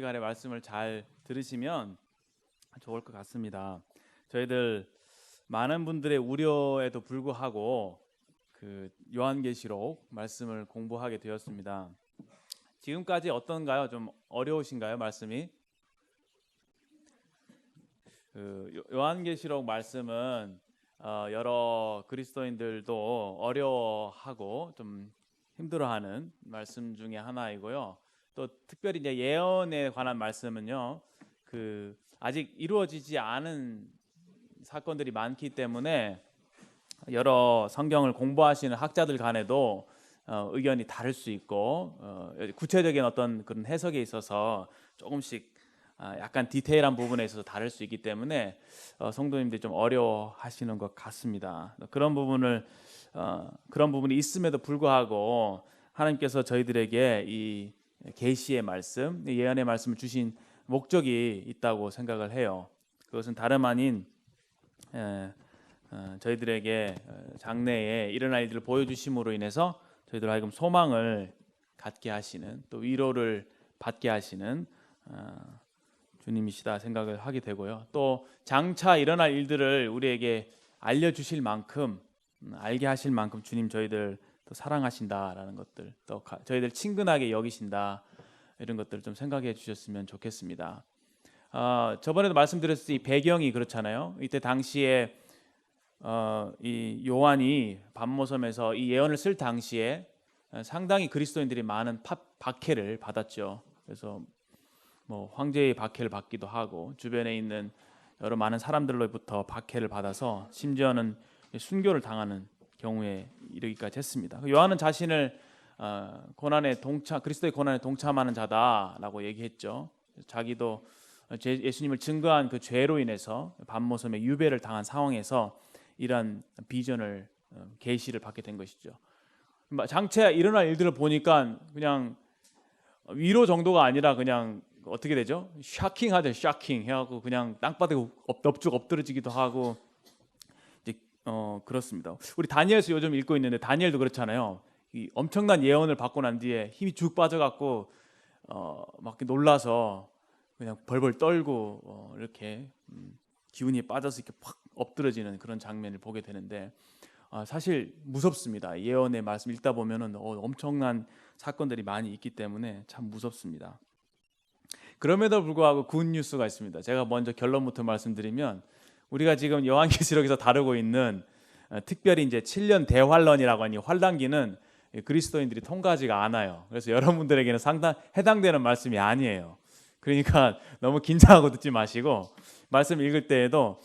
시간에 말씀을 잘 들으시면 좋을 것 같습니다. 저희들 많은 분들의 우려에도 불구하고 그 요한계시록 말씀을 공부하게 되었습니다. 지금까지 어떤가요? 좀 어려우신가요? 말씀이? 요한계시록 말씀은 여러 그리스도인들도 어려워하고 좀 힘들어하는 말씀 중에 하나이고요. 또 특별히 이제 예언에 관한 말씀은요, 아직 이루어지지 않은 사건들이 많기 때문에 여러 성경을 공부하시는 학자들 간에도 의견이 다를 수 있고 구체적인 어떤 그런 해석에 있어서 조금씩 약간 디테일한 부분에 있어서 다를 수 있기 때문에 성도님들이 좀 어려워하시는 것 같습니다. 그런 부분이 있음에도 불구하고 하나님께서 저희들에게 이 계시의 말씀, 예언의 말씀을 주신 목적이 있다고 생각을 해요. 그것은 다름 아닌 저희들에게 장래에 일어날 일들을 보여주심으로 인해서 저희들 하여금 소망을 갖게 하시는, 또 위로를 받게 하시는 주님이시다 생각을 하게 되고요. 또 장차 일어날 일들을 우리에게 알려주실 만큼, 알게 하실 만큼 주님 저희들 또 사랑하신다라는 것들, 또 저희들 친근하게 여기신다, 이런 것들을 좀 생각해 주셨으면 좋겠습니다. 저번에도 말씀드렸듯이 배경이 그렇잖아요. 이때 당시에 이 요한이 반모섬에서 이 예언을 쓸 당시에 상당히 그리스도인들이 많은 박해를 받았죠. 그래서 뭐 황제의 박해를 받기도 하고 주변에 있는 여러 많은 사람들로부터 박해를 받아서 심지어는 순교를 당하는 경우에 이르기까지 했습니다. 요한은 자신을 그리스도의 고난에 동참하는 자다라고 얘기했죠. 자기도 예수님을 증거한 그 죄로 인해서 반모섬에 유배를 당한 상황에서 이러한 비전을 계시를 받게 된 것이죠. 장차 일어날 일들을 보니까 그냥 위로 정도가 아니라 그냥 어떻게 되죠? 샤킹하죠. 샤킹 해갖고 그냥 땅바닥에 넙죽 엎드러지기도 하고 이제 그렇습니다. 우리 다니엘서 요즘 읽고 있는데 다니엘도 그렇잖아요. 이 엄청난 예언을 받고 난 뒤에 힘이 쭉 빠져갖고 막 놀라서 그냥 벌벌 떨고 이렇게 기운이 빠져서 이렇게 팍 엎드러지는 그런 장면을 보게 되는데 사실 무섭습니다. 예언의 말씀 읽다 보면은 엄청난 사건들이 많이 있기 때문에 참 무섭습니다. 그럼에도 불구하고 굿 뉴스가 있습니다. 제가 먼저 결론부터 말씀드리면 우리가 지금 요한계시록에서 다루고 있는 특별히 이제 7년 대환란이라고 하는 이 환란기는 그리스도인들이 통과하지가 않아요. 그래서 여러분들에게는 상당 해당되는 말씀이 아니에요. 그러니까 너무 긴장하고 듣지 마시고 말씀 읽을 때에도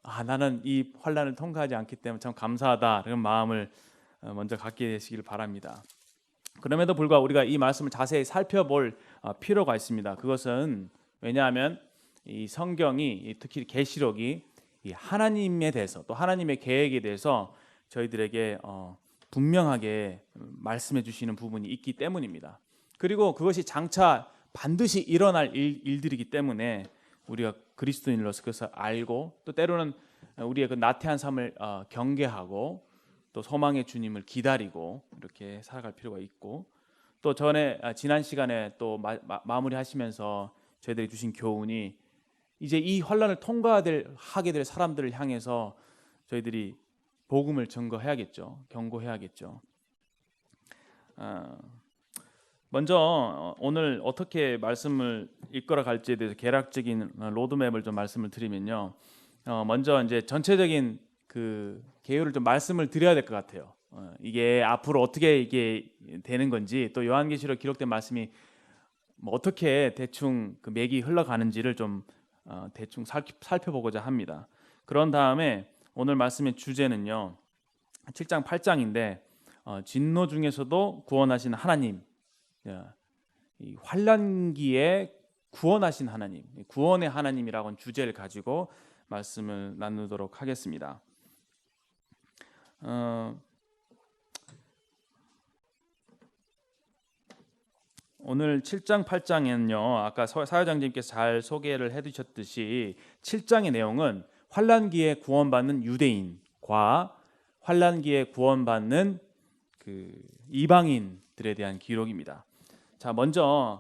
나는 이 환란을 통과하지 않기 때문에 참 감사하다 이런 마음을 먼저 갖게 되시길 바랍니다. 그럼에도 불구하고 우리가 이 말씀을 자세히 살펴볼 필요가 있습니다. 그것은 왜냐하면 이 성경이 특히 계시록이 이 하나님에 대해서 또 하나님의 계획에 대해서 저희들에게 분명하게 말씀해 주시는 부분이 있기 때문입니다. 그리고 그것이 장차 반드시 일어날 일들이기 때문에 우리가 그리스도인으로서 그것을 알고 또 때로는 우리의 그 나태한 삶을 경계하고 또 소망의 주님을 기다리고 이렇게 살아갈 필요가 있고 또 지난 시간에 또 마무리하시면서 저희들이 주신 교훈이 이제 이 환란을 하게 될 사람들을 향해서 저희들이 복음을 증거해야겠죠. 경고해야겠죠. 먼저 오늘 어떻게 말씀을 이끌어 갈지에 대해서 개략적인 로드맵을 좀 말씀을 드리면요. 먼저 이제 전체적인 그 개요를 좀 말씀을 드려야 될 것 같아요. 이게 앞으로 어떻게 이게 되는 건지 또 요한계시록 기록된 말씀이 뭐 어떻게 대충 그 맥이 흘러가는지를 좀 대충 살펴보고자 합니다. 그런 다음에 오늘 말씀의 주제는요. 7장 8장인데 진노 중에서도 구원하신 하나님, 이 환난기에 구원하신 하나님, 구원의 하나님이라고 하는 주제를 가지고 말씀을 나누도록 하겠습니다. 오늘 7장 8장에는요. 아까 사회장님께서 잘 소개를 해주셨듯이 7장의 내용은 환난기에 구원받는 유대인과 환난기에 구원받는 그 이방인들에 대한 기록입니다. 자, 먼저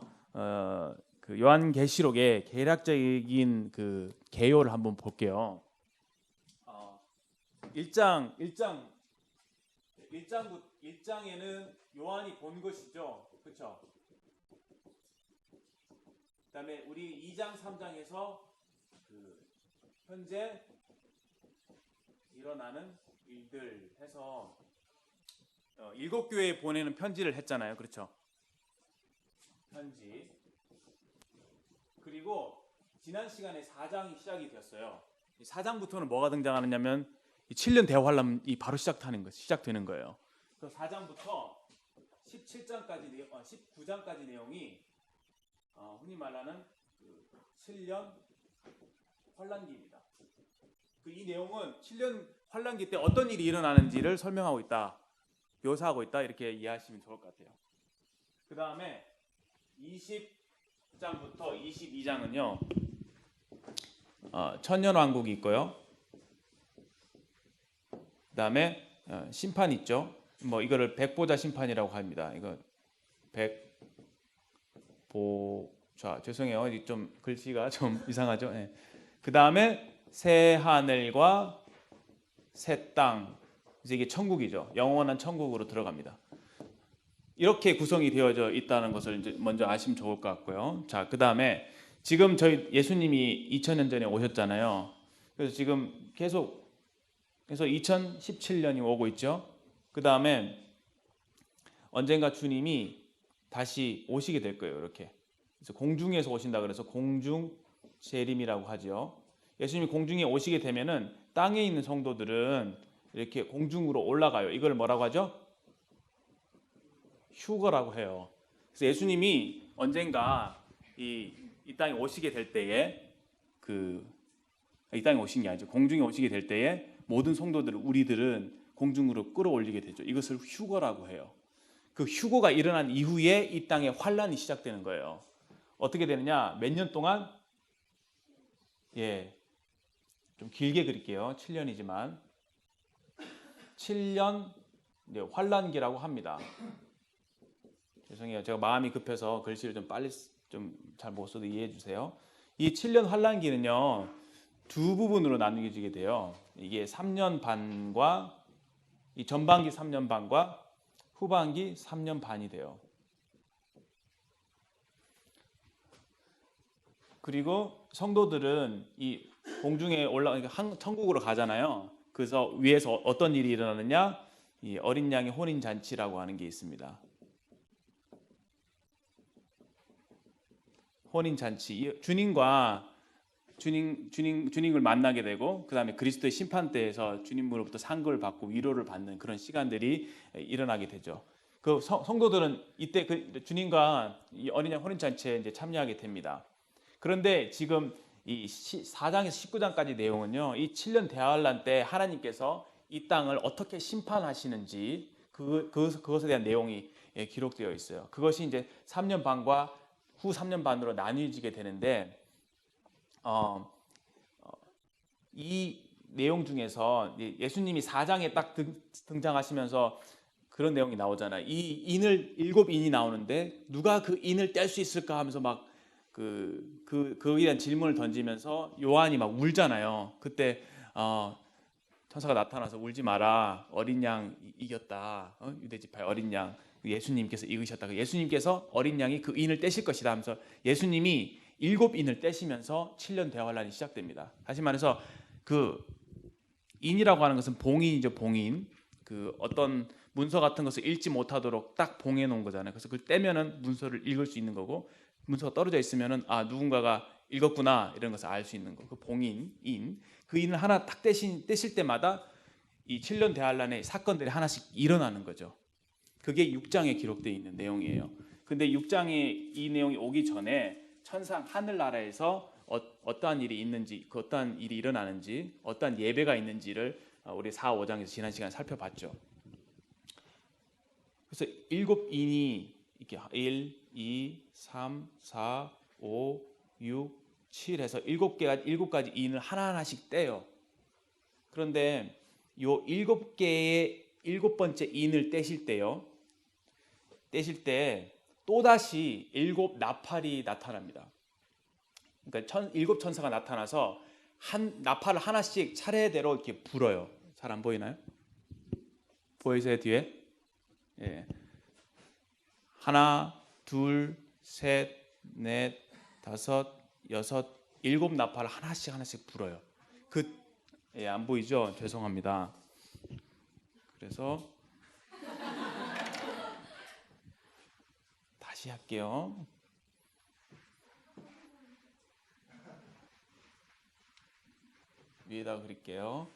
그 요한계시록의 개략적인 그 개요를 한번 볼게요. 1장에는 요한이 본 것이죠. 그렇죠? 그다음에 우리 2장, 3장에서 그 현재 일어나는 일들 해서 7교회에 보내는 편지를 했잖아요. 그렇죠? 편지. 그리고 지난 시간에 4장이 시작이 되었어요. 4장부터는 뭐가 등장하느냐면 7년 대환란이 바로 시작되는 거예요. 그래서 4장부터 17장까지 19장까지 내용이 흔히 말하는 그 7년 환란기입니다. 이 내용은 7년 환란기 때 어떤 일이 일어나는지를 설명하고 있다, 묘사하고 있다, 이렇게 이해하시면 좋을 것 같아요. 그 다음에 20장부터 22장은요 천년왕국이 있고요. 그 다음에 심판 있죠. 뭐 이거를 백보자 심판이라고 합니다. 이거 백보자, 죄송해요. 좀 글씨가 좀 이상하죠. 네. 그 다음에 새 하늘과 새 땅, 이제 이게 천국이죠. 영원한 천국으로 들어갑니다. 이렇게 구성이 되어져 있다는 것을 이제 먼저 아시면 좋을 것 같고요. 자, 그 다음에 지금 저희 예수님이 2000년 전에 오셨잖아요. 그래서 지금 계속 그래서 2017년이 오고 있죠. 그 다음에 언젠가 주님이 다시 오시게 될 거예요. 이렇게. 그래서 공중에서 오신다 그래서 공중 재림이라고 하죠. 예수님이 공중에 오시게 되면은 땅에 있는 성도들은 이렇게 공중으로 올라가요. 이걸 뭐라고 하죠? 휴거라고 해요. 그래서 예수님이 언젠가 이 땅에 오시게 될 때에 이 땅에 오신 게 아니죠. 공중에 오시게 될 때에 모든 성도들을 우리들은 공중으로 끌어올리게 되죠. 이것을 휴거라고 해요. 그 휴거가 일어난 이후에 이 땅에 환란이 시작되는 거예요. 어떻게 되느냐? 몇 년 동안 좀 길게 그릴게요. 7년이지만 7년 환란기라고 합니다. 죄송해요. 제가 마음이 급해서 글씨를 좀 빨리 잘 못 써도 이해해 주세요. 이 7년 환란기는요 두 부분으로 나누어지게 돼요. 이게 3년 반과 이 전반기 3년 반과 후반기 3년 반이 돼요. 그리고 성도들은 이 공중에 천국으로 가잖아요. 그래서 위에서 어떤 일이 일어나느냐? 이 어린 양의 혼인 잔치라고 하는 게 있습니다. 혼인 잔치. 주님을 만나게 되고 그 다음에 그리스도의 심판대에서 주님으로부터 상급을 받고 위로를 받는 그런 시간들이 일어나게 되죠. 그 성도들은 이때 그 주님과 이 어린 양 혼인 잔치에 이제 참여하게 됩니다. 그런데 지금 이 4장에서 19장까지 내용은요, 이 7년 대환란 때 하나님께서 이 땅을 어떻게 심판하시는지 그것에 대한 내용이 기록되어 있어요. 그것이 이제 3년 반과 후 3년 반으로 나뉘어지게 되는데 이 내용 중에서 예수님이 4장에 딱 등장하시면서 그런 내용이 나오잖아요. 이 인을 7인이 나오는데 누가 그 인을 뗄 수 있을까 하면서 막 그거에 대한 질문을 던지면서 요한이 막 울잖아요. 그때 천사가 나타나서 울지 마라. 어린 양 이겼다. 유대 지파의 어린 양. 예수님께서 이기셨다. 예수님께서 어린 양이 그 인을 떼실 것이다 하면서 예수님이 7인을 떼시면서 7년 대환란이 시작됩니다. 다시 말해서 그 인이라고 하는 것은 봉인이죠. 봉인. 그 어떤 문서 같은 것을 읽지 못하도록 딱 봉해 놓은 거잖아요. 그래서 그걸 떼면은 문서를 읽을 수 있는 거고 문서가 떨어져 있으면은 누군가가 읽었구나 이런 것을 알 수 있는 거. 그 봉인, 인. 그 인을 하나 딱 떼실 때마다 이 7년 대환란의 사건들이 하나씩 일어나는 거죠. 그게 6장에 기록되어 있는 내용이에요. 근데 6장에 이 내용이 오기 전에 천상 하늘나라에서 어떠한 일이 있는지, 어떠한 일이 일어나는지, 어떠한 예배가 있는지를 우리 4, 5장에서 지난 시간에 살펴봤죠. 그래서 7인이 이렇게 1, 2, 3, 4, 5, 6, 7 해서 7가지 인을 하나하나씩 떼요. 그런데 요 7개의 7번째 인을 떼실 때 또다시 7 나팔이 나타납니다. 그러니까 일곱 천사가 나타나서 한 나팔을 하나씩 차례대로 이렇게 불어요. 잘 안 보이나요? 보이세요 뒤에? 예. 하나, 둘, 셋, 넷, 다섯, 여섯, 일곱 나팔을 하나씩 불어요. 안 보이죠? 죄송합니다. 그래서 다시 할게요. 위에다 그릴게요.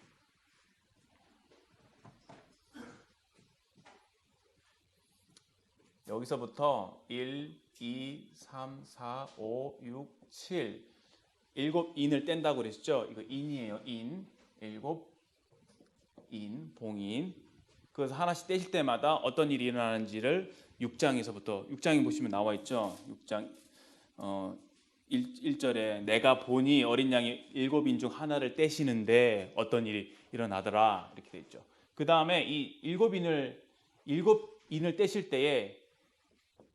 여기서부터 1, 2, 3, 4, 5, 6, 7 일곱 인을 뗀다고 그랬죠? 이거 인이에요. 인. 일곱 인, 봉인. 그래서 하나씩 떼실 때마다 어떤 일이 일어나는지를 6장에서부터 6장에 보시면 나와 있죠. 6장 1절에 내가 보니 어린 양이 일곱 인 중 하나를 떼시는데 어떤 일이 일어나더라 이렇게 돼 있죠. 그 다음에 이 일곱 인을 떼실 때에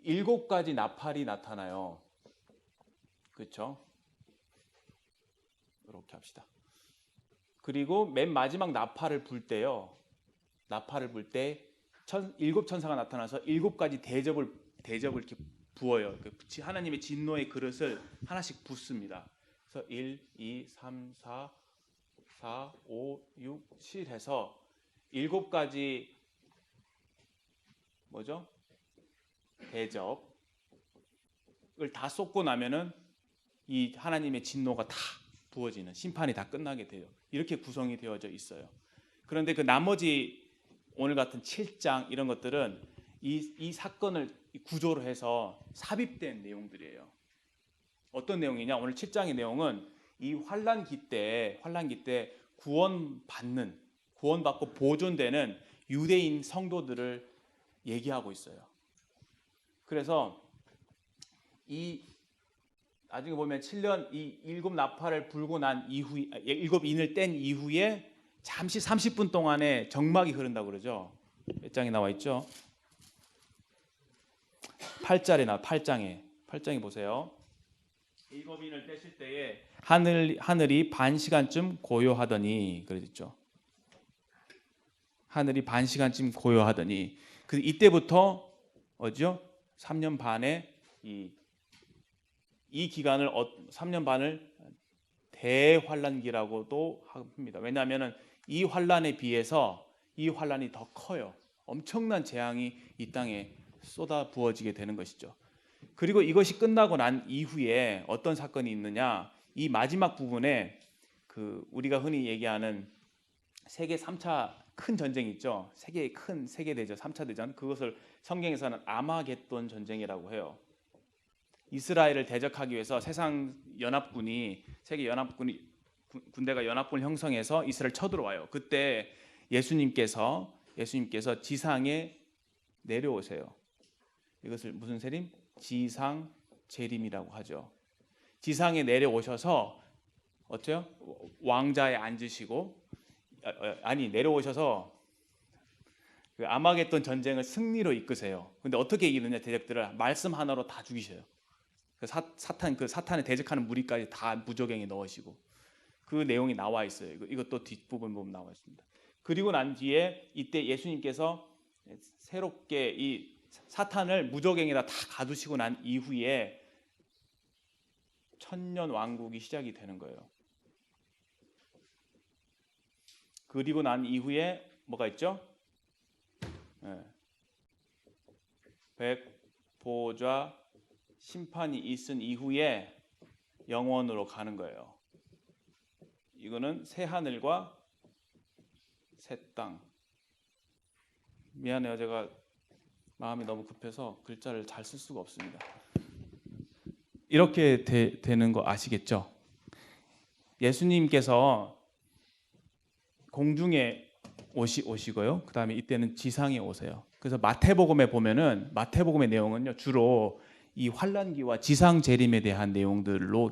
일곱 가지 나팔이 나타나요. 그렇죠? 이렇게 합시다. 그리고 맨 마지막 나팔을 불 때요. 나팔을 불 때 일곱 천사가 나타나서 일곱 가지 대접을 이렇게 부어요. 하나님의 진노의 그릇을 하나씩 붓습니다. 그래서 1, 2, 3, 4, 5, 6, 7 해서 일곱 가지 뭐죠? 대접을 다 쏟고 나면은 이 하나님의 진노가 다 부어지는 심판이 다 끝나게 돼요. 이렇게 구성이 되어져 있어요. 그런데 그 나머지 오늘 같은 7장 이런 것들은 이 사건을 구조로 해서 삽입된 내용들이에요. 어떤 내용이냐? 오늘 7장의 내용은 이 환난기 때 구원받고 보존되는 유대인 성도들을 얘기하고 있어요. 그래서 이 나중에 보면 7년 이 일곱 나팔을 불고 난 이후 일곱 인을 뗀 이후에 잠시 30분 동안의 정막이 흐른다고 그러죠. 몇 장에 나와 있죠? 8장에 보세요. 일곱 인을 떼실 때에 하늘이 반 시간쯤 고요하더니 그랬죠. 하늘이 반 시간쯤 고요하더니 이때부터 어죠? 3년 반에 이 기간을 3년 반을 대환란기라고도 합니다. 왜냐하면 이 환란에 비해서 이 환란이 더 커요. 엄청난 재앙이 이 땅에 쏟아 부어지게 되는 것이죠. 그리고 이것이 끝나고 난 이후에 어떤 사건이 있느냐? 이 마지막 부분에 우리가 흔히 얘기하는 세계 3차 큰 전쟁이 있죠. 큰 세계대전, 3차 대전. 그것을 성경에서는 아마겟돈 전쟁이라고 해요. 이스라엘을 대적하기 위해서 세계 연합군이 군대가 연합군을 형성해서 이스라엘 쳐들어와요. 그때 예수님께서 지상에 내려오세요. 이것을 무슨 세림? 지상 재림이라고 하죠. 지상에 내려오셔서 어때요? 왕자에 앉으시고 내려오셔서 그 아마겟돈 전쟁을 승리로 이끄세요. 근데 어떻게 이기느냐? 대적들을 말씀 하나로 다 죽이셔요. 사탄에 대적하는 무리까지 다 무저갱에 넣으시고 그 내용이 나와 있어요. 이것도 뒷부분 보면 나와 있습니다. 그리고 난 뒤에 이때 예수님께서 새롭게 이 사탄을 무저갱에다 다 가두시고 난 이후에 천년 왕국이 시작이 되는 거예요. 그리고 난 이후에 뭐가 있죠? 백보좌 심판이 있은 이후에 영원으로 가는 거예요. 이거는 새 하늘과 새 땅. 미안해요. 제가 마음이 너무 급해서 글자를 잘 쓸 수가 없습니다. 이렇게 되는 거 아시겠죠? 예수님께서 공중에 오시고요. 그 다음에 이때는 지상에 오세요. 그래서 마태복음에 보면은 마태복음의 내용은요 주로 이 환란기와 지상 재림에 대한 내용들로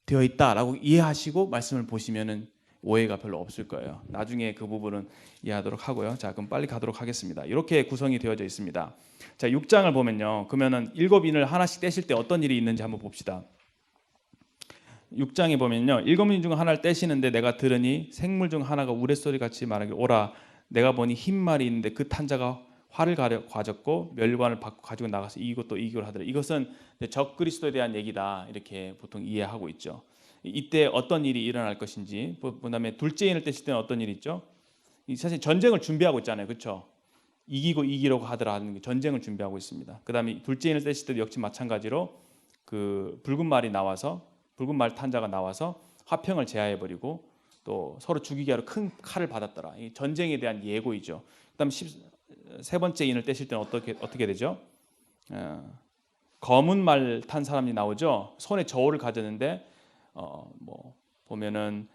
되어 있다라고 이해하시고 말씀을 보시면은 오해가 별로 없을 거예요. 나중에 그 부분은 이해하도록 하고요. 자, 그럼 빨리 가도록 하겠습니다. 이렇게 구성이 되어져 있습니다. 자, 6장을 보면요. 그러면은 일곱 인을 하나씩 떼실 때 어떤 일이 있는지 한번 봅시다. 6장에 보면요, 7인 중 하나를 떼시는데 내가 들으니 생물 중 하나가 우레소리 같이 말하길 오라. 내가 보니 흰 말이 있는데 그 탄자가 활을 가졌고 멸관을 받고 가지고 나가서 이기고 또 이기고 하더라. 이것은 적그리스도에 대한 얘기다, 이렇게 보통 이해하고 있죠. 이때 어떤 일이 일어날 것인지, 그다음에 둘째인을 떼실 때는 어떤 일이 있죠? 사실 전쟁을 준비하고 있잖아요, 그렇죠? 이기고 이기려고 하더라 하는 전쟁을 준비하고 있습니다. 그다음에 둘째인을 떼실 때도 역시 마찬가지로 그 붉은 말이 나와서, 붉은 말 탄자가 나와서 화평을 제하해 버리고 또 서로 죽이게 하러 큰 칼을 받았더라. 이 전쟁에 대한 예고이죠. 그다음 세 번째 인을 떼실 때는 어떻게 되죠? 검은 말 탄 사람이 나오죠. 손에 저울을 가졌는데 뭐 보면은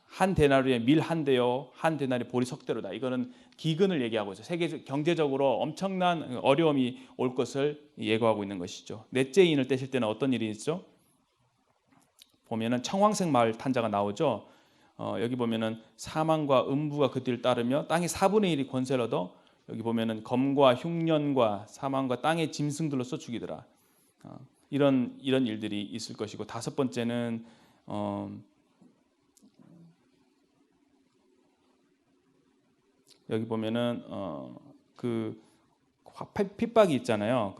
한 데나리에 밀 한 대요, 한 데나리 보리 석대로다. 이거는 기근을 얘기하고 있어요. 세계 경제적으로 엄청난 어려움이 올 것을 예고하고 있는 것이죠. 넷째 인을 떼실 때는 어떤 일이 있죠? 보면은 청황색 말 탄자가 나오죠. 여기 보면은 사망과 음부가 그 뒤를 따르며 땅의 4분의 1이 권세를 얻어, 여기 보면은 검과 흉년과 사망과 땅의 짐승들로서 죽이더라. 이런 일들이 있을 것이고, 다섯 번째는 여기 보면은 그 핍박이 있잖아요.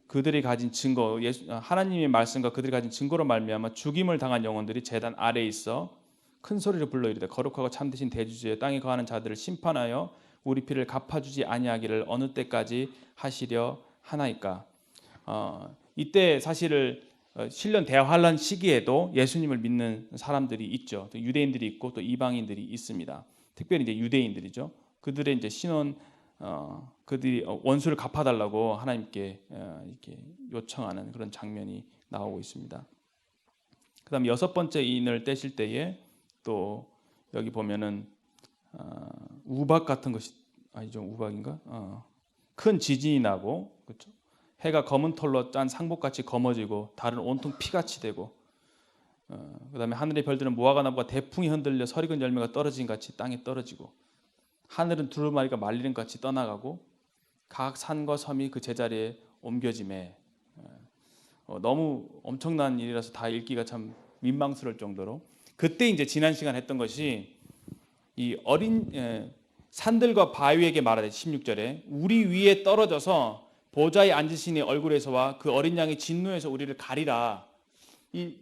그들이 가진 증거, 하나님의 말씀과 그들이 가진 증거로 말미암아 죽임을 당한 영혼들이 제단 아래에 있어 큰 소리로 불러 이르되 거룩하고 참되신 대주주의 땅에 거하는 자들을 심판하여 우리 피를 갚아주지 아니하기를 어느 때까지 하시려 하나이까. 이때 사실을 실년 대환란 시기에도 예수님을 믿는 사람들이 있죠. 또 유대인들이 있고 또 이방인들이 있습니다. 특별히 이제 유대인들이죠. 그들의 이제 신원, 그들이 원수를 갚아달라고 하나님께 이렇게 요청하는 그런 장면이 나오고 있습니다. 그다음 여섯 번째 인을 떼실 때에 또 여기 보면은 우박 같은 것이 아니죠, 우박인가? 큰 지진이 나고, 그렇죠? 해가 검은 털로 짠 상복같이 검어지고 달은 온통 피같이 되고, 그다음에 하늘의 별들은 무화과 나무가 대풍이 흔들려 서리건 열매가 떨어진 같이 땅에 떨어지고, 하늘은 두루마리가 말리는 같이 떠나가고 각 산과 섬이 그 제자리에 옮겨짐에. 너무 엄청난 일이라서 다 읽기가 참 민망스러울 정도로, 그때 이제 지난 시간 했던 것이 이 어린 산들과 바위에게 말하되 16절에 우리 위에 떨어져서 보좌에 앉으시니 얼굴에서와 그 어린 양의 진노에서 우리를 가리라. 이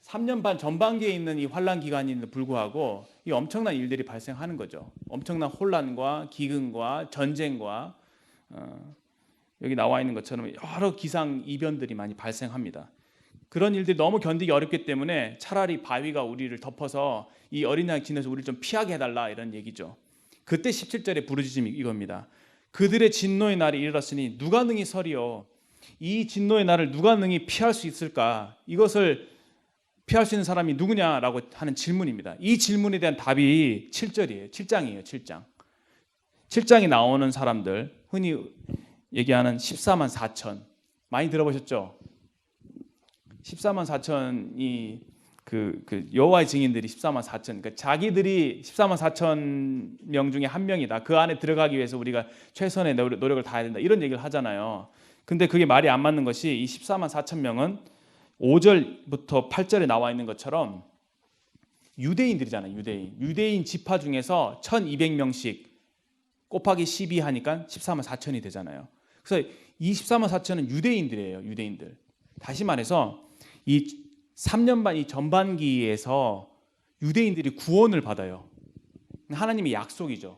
3년 반 전반기에 있는 이 환란 기간인데도 불구하고 이 엄청난 일들이 발생하는 거죠. 엄청난 혼란과 기근과 전쟁과 여기 나와 있는 것처럼 여러 기상 이변들이 많이 발생합니다. 그런 일들이 너무 견디기 어렵기 때문에 차라리 바위가 우리를 덮어서 이 어린 양 진에서 우리를 좀 피하게 해달라, 이런 얘기죠. 그때 17절에 부르짖음이 이겁니다. 그들의 진노의 날이 이르렀으니 누가 능히 서리요. 이 진노의 날을 누가 능히 피할 수 있을까? 이것을 피할 수 있는 사람이 누구냐라고 하는 질문입니다. 이 질문에 대한 답이 7절이에요. 7장이에요. 7장. 7장이 나오는 사람들, 흔히 얘기하는 14만 4천. 많이 들어보셨죠? 14만 4천이 그 여호와의 증인들이 14만 4천. 그러니까 자기들이 14만 4천 명 중에 한 명이다. 그 안에 들어가기 위해서 우리가 최선의 노력을 다해야 된다. 이런 얘기를 하잖아요. 근데 그게 말이 안 맞는 것이, 이 14만 4천 명은 5절부터 8절에 나와 있는 것처럼 유대인들이잖아요. 유대인 지파 중에서 1200명씩 곱하기 12 하니까 14만 4천이 되잖아요. 그래서 이 14만 4천은 유대인들이에요. 유대인들. 다시 말해서 이 3년 반 이 전반기에서 유대인들이 구원을 받아요. 하나님의 약속이죠.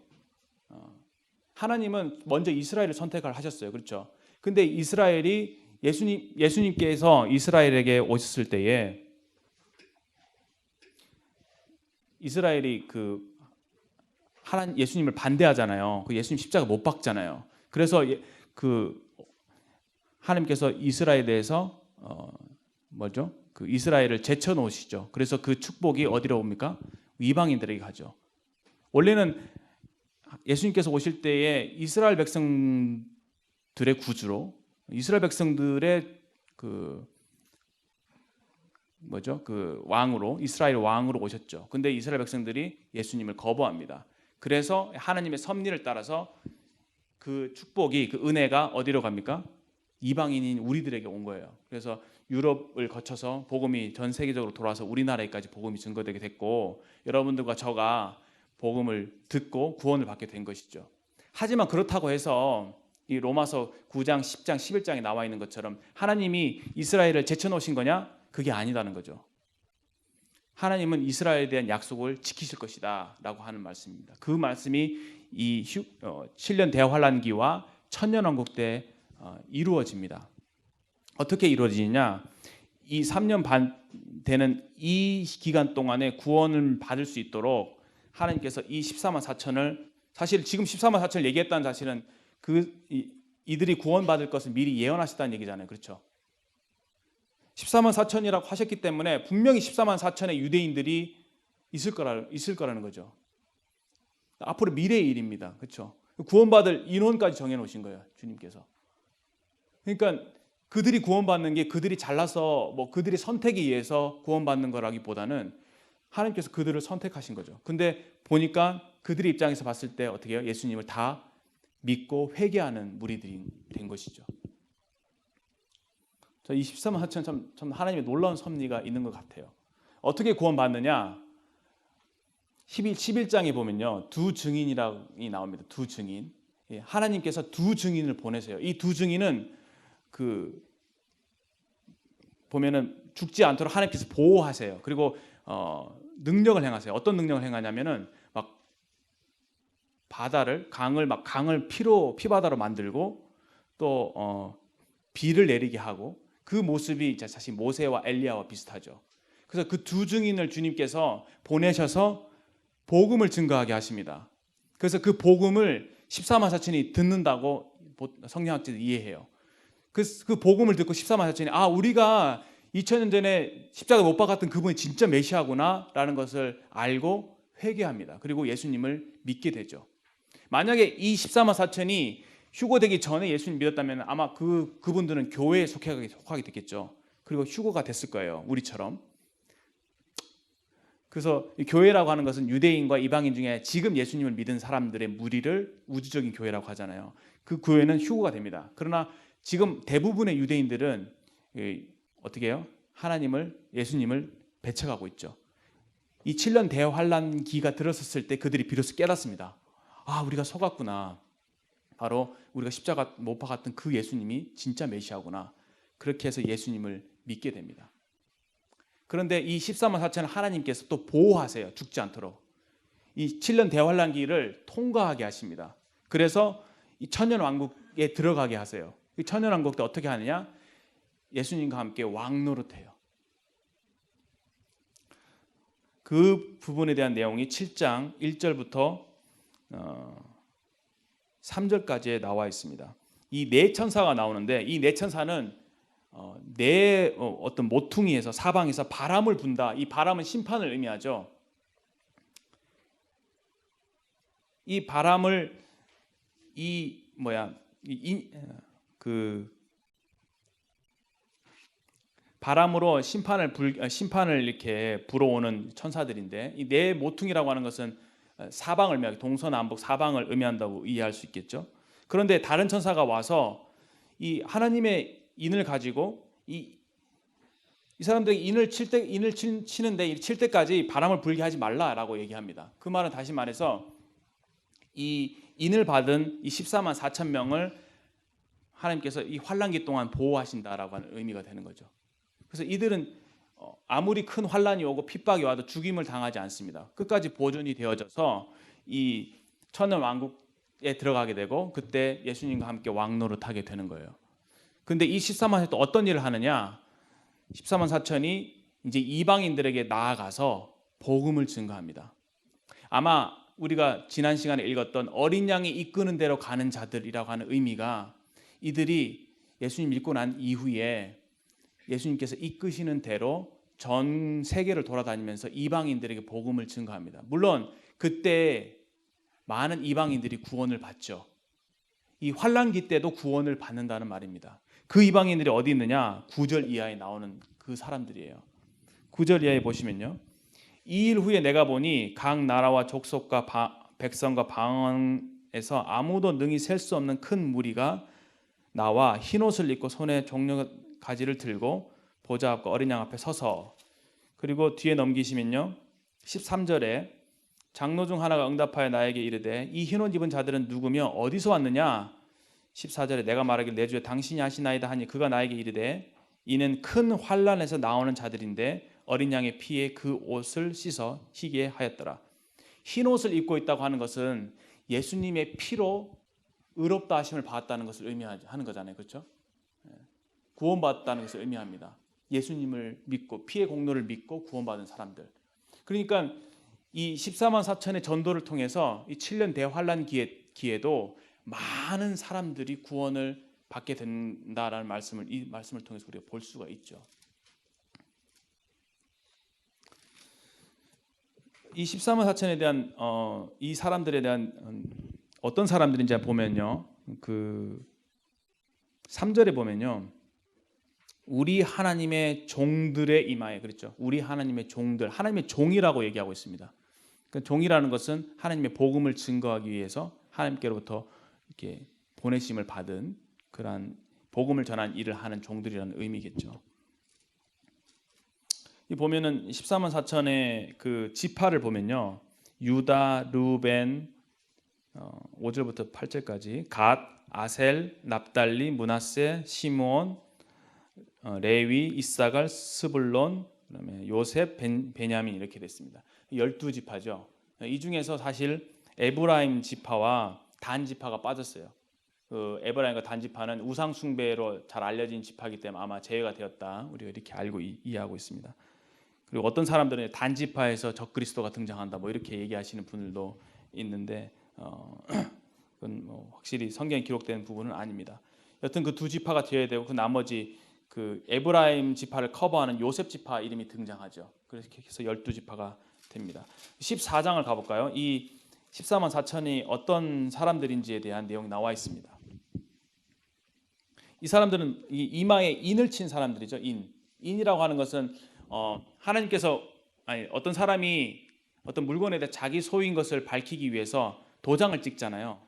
하나님은 먼저 이스라엘을 선택을 하셨어요. 그렇죠? 근데 이스라엘이 예수님께서 이스라엘에게 오셨을 때에 이스라엘이 예수님을 반대하잖아요. 예수님 십자가 못 박잖아요. 그래서 하나님께서 이스라엘에 대해서 이스라엘을 제쳐 놓으시죠. 그래서 그 축복이 어디로 옵니까? 이방인들에게 가죠. 원래는 예수님께서 오실 때에 이스라엘 백성들의 구주로, 이스라엘 백성들의 왕으로, 이스라엘 왕으로 오셨죠. 근데 이스라엘 백성들이 예수님을 거부합니다. 그래서 하나님의 섭리를 따라서 그 축복이, 그 은혜가 어디로 갑니까? 이방인인 우리들에게 온 거예요. 그래서 유럽을 거쳐서 복음이 전 세계적으로 돌아와서 우리나라에까지 복음이 증거되게 됐고 여러분들과 저가 복음을 듣고 구원을 받게 된 것이죠. 하지만 그렇다고 해서 이 로마서 9장, 10장, 11장에 나와 있는 것처럼 하나님이 이스라엘을 제쳐놓으신 거냐? 그게 아니라는 거죠. 하나님은 이스라엘에 대한 약속을 지키실 것이다 라고 하는 말씀입니다. 그 말씀이 이 7년 대환란기와 천년왕국 때 이루어집니다. 어떻게 이루어지느냐? 이 3년 반 되는 이 기간 동안에 구원을 받을 수 있도록 하나님께서 이 14만 4천을 사실 지금 14만 4천을 얘기했다는 사실은 이들이 구원받을 것을 미리 예언하셨다는 얘기잖아요. 그렇죠? 14만 4천이라고 하셨기 때문에 분명히 14만 4천의 유대인들이 있을 거라는 거죠. 앞으로 미래의 일입니다. 그렇죠? 구원받을 인원까지 정해놓으신 거예요. 주님께서. 그러니까 그들이 구원받는 게 그들이 잘나서 뭐 그들의 선택에 의해서 구원받는 거라기보다는 하나님께서 그들을 선택하신 거죠. 근데 보니까 그들의 입장에서 봤을 때 어떻게 해요? 예수님을 다 믿고 회개하는 무리들이 된 것이죠. 저 24만 4천 참 하나님의 놀라운 섭리가 있는 것 같아요. 어떻게 구원받느냐? 11장에 보면요. 두 증인이라고 나옵니다. 두 증인. 하나님께서 두 증인을 보내세요. 이 두 증인은 보면은 죽지 않도록 하나님께서 보호하세요. 그리고 능력을 행하세요. 어떤 능력을 행하냐면은 막 강을 피바다로 만들고 또 비를 내리게 하고 그 모습이 사실 모세와 엘리야와 비슷하죠. 그래서 그 두 증인을 주님께서 보내셔서 복음을 증거하게 하십니다. 그래서 그 복음을 14만 4천이 듣는다고 성경학자들이 이해해요. 그 복음을 듣고 14만 4천이 우리가 2000년 전에 십자가 못 박았던 그분이 진짜 메시아구나 라는 것을 알고 회개합니다. 그리고 예수님을 믿게 되죠. 만약에 이 14만 4천이 휴거되기 전에 예수님 믿었다면 아마 그분들은 교회에 속하게 됐겠죠. 그리고 휴거가 됐을 거예요. 우리처럼. 그래서 교회라고 하는 것은 유대인과 이방인 중에 지금 예수님을 믿은 사람들의 무리를 우주적인 교회라고 하잖아요. 그 교회는 휴거가 됩니다. 그러나 지금 대부분의 유대인들은 어떻게 해요? 예수님을 배척하고 있죠. 이 7년 대환란기가 들었을 때 그들이 비로소 깨닫습니다. 우리가 속았구나. 바로 우리가 십자가 못 박았던 그 예수님이 진짜 메시아구나. 그렇게 해서 예수님을 믿게 됩니다. 그런데 이 14만 4천을 하나님께서 또 보호하세요. 죽지 않도록. 이 7년 대환란기를 통과하게 하십니다. 그래서 이 천년왕국에 들어가게 하세요. 이 천년왕국 때 어떻게 하느냐? 예수님과 함께 왕노릇해요. 그 부분에 대한 내용이 7장 1절부터 3절까지에 나와 있습니다. 이 네 천사가 나오는데 이 네 천사는 어떤 모퉁이에서 사방에서 바람을 분다. 이 바람은 심판을 의미하죠. 이 바람을 바람으로 심판을 이렇게 불어오는 천사들인데 이 네 모퉁이라고 하는 것은 사방을 의미하고 동서남북 사방을 의미한다고 이해할 수 있겠죠. 그런데 다른 천사가 와서 이 하나님의 인을 가지고 이 사람들이 인을 치는데 칠 때까지 바람을 불게 하지 말라라고 얘기합니다. 그 말은 다시 말해서 이 인을 받은 이 14만 4천 명을 하나님께서 이 환란기 동안 보호하신다라고 하는 의미가 되는 거죠. 그래서 이들은 아무리 큰 환란이 오고 핍박이 와도 죽임을 당하지 않습니다. 끝까지 보존이 되어져서 이 천년 왕국에 들어가게 되고 그때 예수님과 함께 왕노릇하게 되는 거예요. 근데 이 14만 4천 또 어떤 일을 하느냐? 14만 4천이 이제 이방인들에게 나아가서 복음을 증거합니다. 아마 우리가 지난 시간에 읽었던 어린 양이 이끄는 대로 가는 자들이라고 하는 의미가 이들이 예수님 믿고 난 이후에 예수님께서 이끄시는 대로 전 세계를 돌아다니면서 이방인들에게 복음을 증거합니다. 물론 그때 많은 이방인들이 구원을 받죠. 이 환란기 때도 구원을 받는다는 말입니다. 그 이방인들이 어디 있느냐? 9절 이하에 나오는 그 사람들이에요. 9절 이하에 보시면요. 이 일 후에 내가 보니 각 나라와 족속과 백성과 방언에서 아무도 능히 셀 수 없는 큰 무리가 나와 흰 옷을 입고 손에 종려 가지를 들고 보좌 앞과 어린 양 앞에 서서. 그리고 뒤에 넘기시면요 13절에 장로 중 하나가 응답하여 나에게 이르되 이 흰 옷 입은 자들은 누구며 어디서 왔느냐. 14절에 내가 말하길 내 주에 당신이 하시나이다 하니 그가 나에게 이르되 이는 큰 환란에서 나오는 자들인데 어린 양의 피에 그 옷을 씻어 희게 하였더라. 흰 옷을 입고 있다고 하는 것은 예수님의 피로 의롭다 하심을 받았다는 것을 의미하는 거잖아요. 그렇죠? 구원받았다는 것을 의미합니다. 예수님을 믿고 피의 공로를 믿고 구원받은 사람들. 그러니까 이 14만 4천의 전도를 통해서 이 7년 대환란 기에도 많은 사람들이 구원을 받게 된다라는 말씀을 이 말씀을 통해서 우리가 볼 수가 있죠. 이 14만 4천에 대한 이 사람들에 대한 어떤 사람들인지 보면요. 그 3절에 보면요. 우리 하나님의 종들의 임하에 그랬죠. 우리 하나님의 종들, 하나님의 종이라고 얘기하고 있습니다. 그러니까 종이라는 것은 하나님의 복음을 증거하기 위해서 하나님께로부터 이렇게 보내심을 받은 그러한 복음을 전한 일을 하는 종들이라는 의미겠죠. 이 보면은 14만 4천의 그 지파를 보면요. 유다, 루벤 5절부터 8절까지 갓, 아셀, 납달리, 므낫세, 시므온, 레위, 이사갈, 스불론, 그다음에 요셉, 베냐민 이렇게 됐습니다. 12지파죠. 이 중에서 사실 에브라임 지파와 단 지파가 빠졌어요. 그 에브라임과 단 지파는 우상 숭배로 잘 알려진 지파이기 때문에 아마 제외가 되었다. 우리가 이렇게 알고 이해하고 있습니다. 그리고 어떤 사람들은 단 지파에서 적그리스도가 등장한다. 뭐 이렇게 얘기하시는 분들도 있는데 그건 뭐 확실히 성경에 기록된 부분은 아닙니다. 여튼 그 두 지파가 되어야 되고 그 나머지 그 에브라임 지파를 커버하는 요셉 지파 이름이 등장하죠. 그래서 이렇게 해서 12지파가 됩니다. 14장을 가볼까요? 이 14만 4천이 어떤 사람들인지에 대한 내용이 나와 있습니다. 이 사람들은 이 이마에 인을 친 사람들이죠. 인이라고 하는 것은 하나님께서 어떤 사람이 어떤 물건에 대해 자기 소유인 것을 밝히기 위해서 도장을 찍잖아요.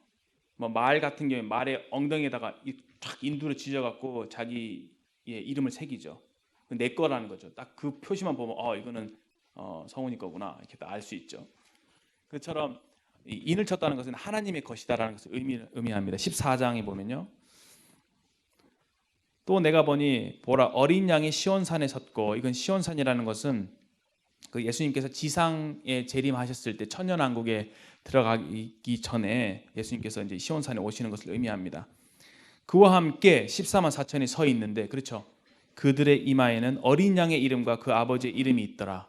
뭐 말 같은 경우에 말의 엉덩이에다가 쫙 인두를 지져갖고 자기 이름을 새기죠. 내 거라는 거죠. 딱 그 표시만 보면 이거는 성훈이 거구나 이렇게 알 수 있죠. 그처럼 인을 쳤다는 것은 하나님의 것이다라는 것을 의미합니다. 14장에 보면요. 또 내가 보니 보라 어린 양이 시온산에 섰고 이건 시온산이라는 것은 그 예수님께서 지상에 재림하셨을 때 천년왕국에 들어가기 전에 예수님께서 이제 시온산에 오시는 것을 의미합니다. 그와 함께 14만 4천이 서 있는데 그렇죠. 그들의 이마에는 어린 양의 이름과 그 아버지의 이름이 있더라.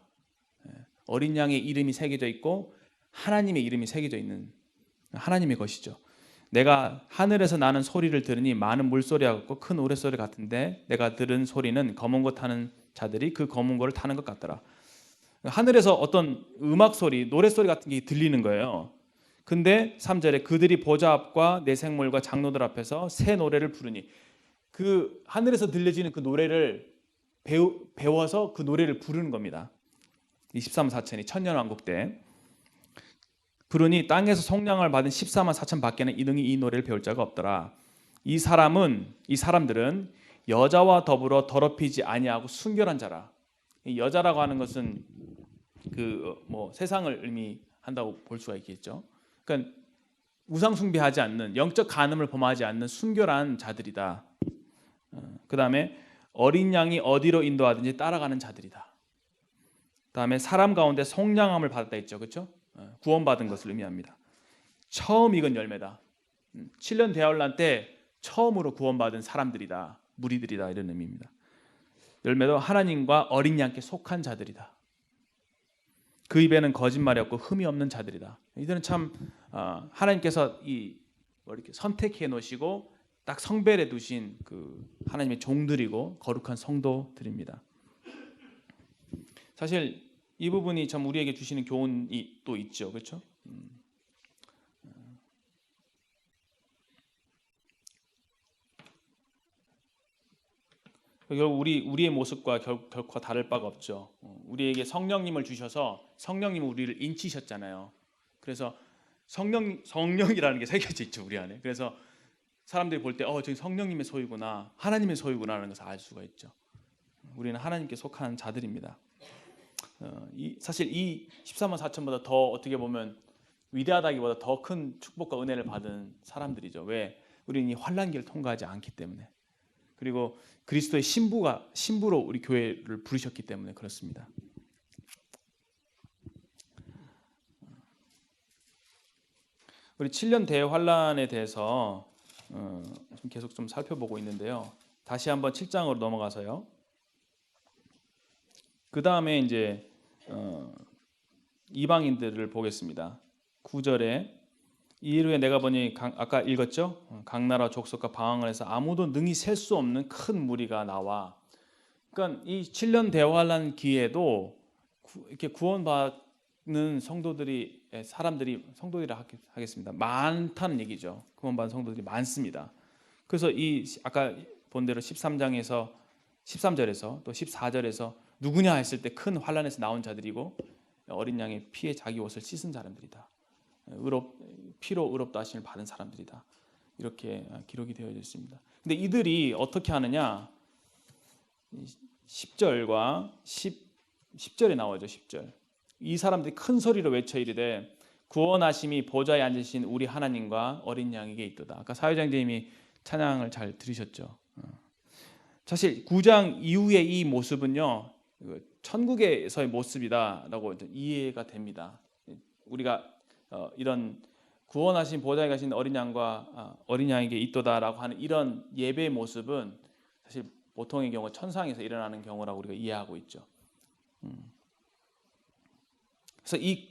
어린 양의 이름이 새겨져 있고 하나님의 이름이 새겨져 있는 하나님의 것이죠. 내가 하늘에서 나는 소리를 들으니 많은 물소리와 같고 큰 우레소리 같은데 내가 들은 소리는 검은 거 타는 자들이 그 검은 거를 타는 것 같더라. 하늘에서 어떤 음악 소리, 노래 소리 같은 게 들리는 거예요. 근데 3절에 그들이 보좌 앞과 내 생물과 장로들 앞에서 새 노래를 부르니 그 하늘에서 들려지는 그 노래를 배워서 그 노래를 부르는 겁니다. 23만 4천이 천년왕국 때 부르니 땅에서 속량을 받은 14만 4천 밖에는 이등이 이 노래를 배울 자가 없더라. 이 사람들은 여자와 더불어 더럽히지 아니하고 순결한 자라. 이 여자라고 하는 것은 그 뭐 세상을 의미한다고 볼 수가 있겠죠. 그러니까 우상 숭배하지 않는 영적 간음을 범하지 않는 순결한 자들이다. 그다음에 어린 양이 어디로 인도하든지 따라가는 자들이다. 그다음에 사람 가운데 속량함을 받았다 했죠. 그렇죠? 구원받은 것을 의미합니다. 처음 익은 열매다. 7년 대환란 때 처음으로 구원받은 사람들이다. 무리들이다 이런 의미입니다. 열매도 하나님과 어린 양께 속한 자들이다. 그 입에는 거짓말이 없고 흠이 없는 자들이다. 이들은 참 하나님께서 이렇게 선택해 놓으시고 딱 성별해 두신 그 하나님의 종들이고 거룩한 성도들입니다. 사실 이 부분이 참 우리에게 주시는 교훈이 또 있죠, 그렇죠? 결국 우리의 모습과 결코 다를 바가 없죠. 우리에게 성령님을 주셔서 성령님은 우리를 인치셨잖아요. 그래서 성령이라는 게 새겨져 있죠 우리 안에. 그래서 사람들이 볼 때 저기 성령님의 소유구나, 하나님의 소유구나라는 것을 알 수가 있죠. 우리는 하나님께 속한 자들입니다. 사실 이 13만 4천보다 더 어떻게 보면 위대하다기보다 더 큰 축복과 은혜를 받은 사람들이죠. 왜? 우리는 이 환난기를 통과하지 않기 때문에. 그리고 그리스도의 신부로 우리 교회를 부르셨기 때문에 그렇습니다. 우리 7년 대환란에 대해서 계속 좀 살펴보고 있는데요. 다시 한번 7장으로 넘어가서요. 그 다음에 이제 이방인들을 보겠습니다. 9절에 이후에 내가 보니 아까 읽었죠? 각 나라 족속과 방황을 해서 아무도 능히 셀 수 없는 큰 무리가 나와. 그러니까 이 7년 대환란 기에도 이렇게 구원받는 성도들이 하겠습니다. 많다는 얘기죠. 구원받은 성도들이 많습니다. 그래서 이 아까 본 대로 13절에서 또 14절에서 누구냐 했을 때 큰 환란에서 나온 자들이고 어린 양의 피에 자기 옷을 씻은 사람들이다. 피로 의롭다 하심을 받은 사람들이다. 이렇게 기록이 되어 있습니다. 근데 이들이 어떻게 하느냐? 10절과 10절에 나오죠. 10절. 이 사람들이 큰 소리로 외쳐 이르되 구원하심이 보좌에 앉으신 우리 하나님과 어린 양에게 있도다. 아까 사회장님이 찬양을 잘 들으셨죠. 사실 9장 이후의 이 모습은요, 천국에서의 모습이다라고 이해가 됩니다. 우리가 이런 구원하신 보좌에 가신 어린 양과 어린 양에게 있도다라고 하는 이런 예배의 모습은 사실 보통의 경우 천상에서 일어나는 경우라고 우리가 이해하고 있죠.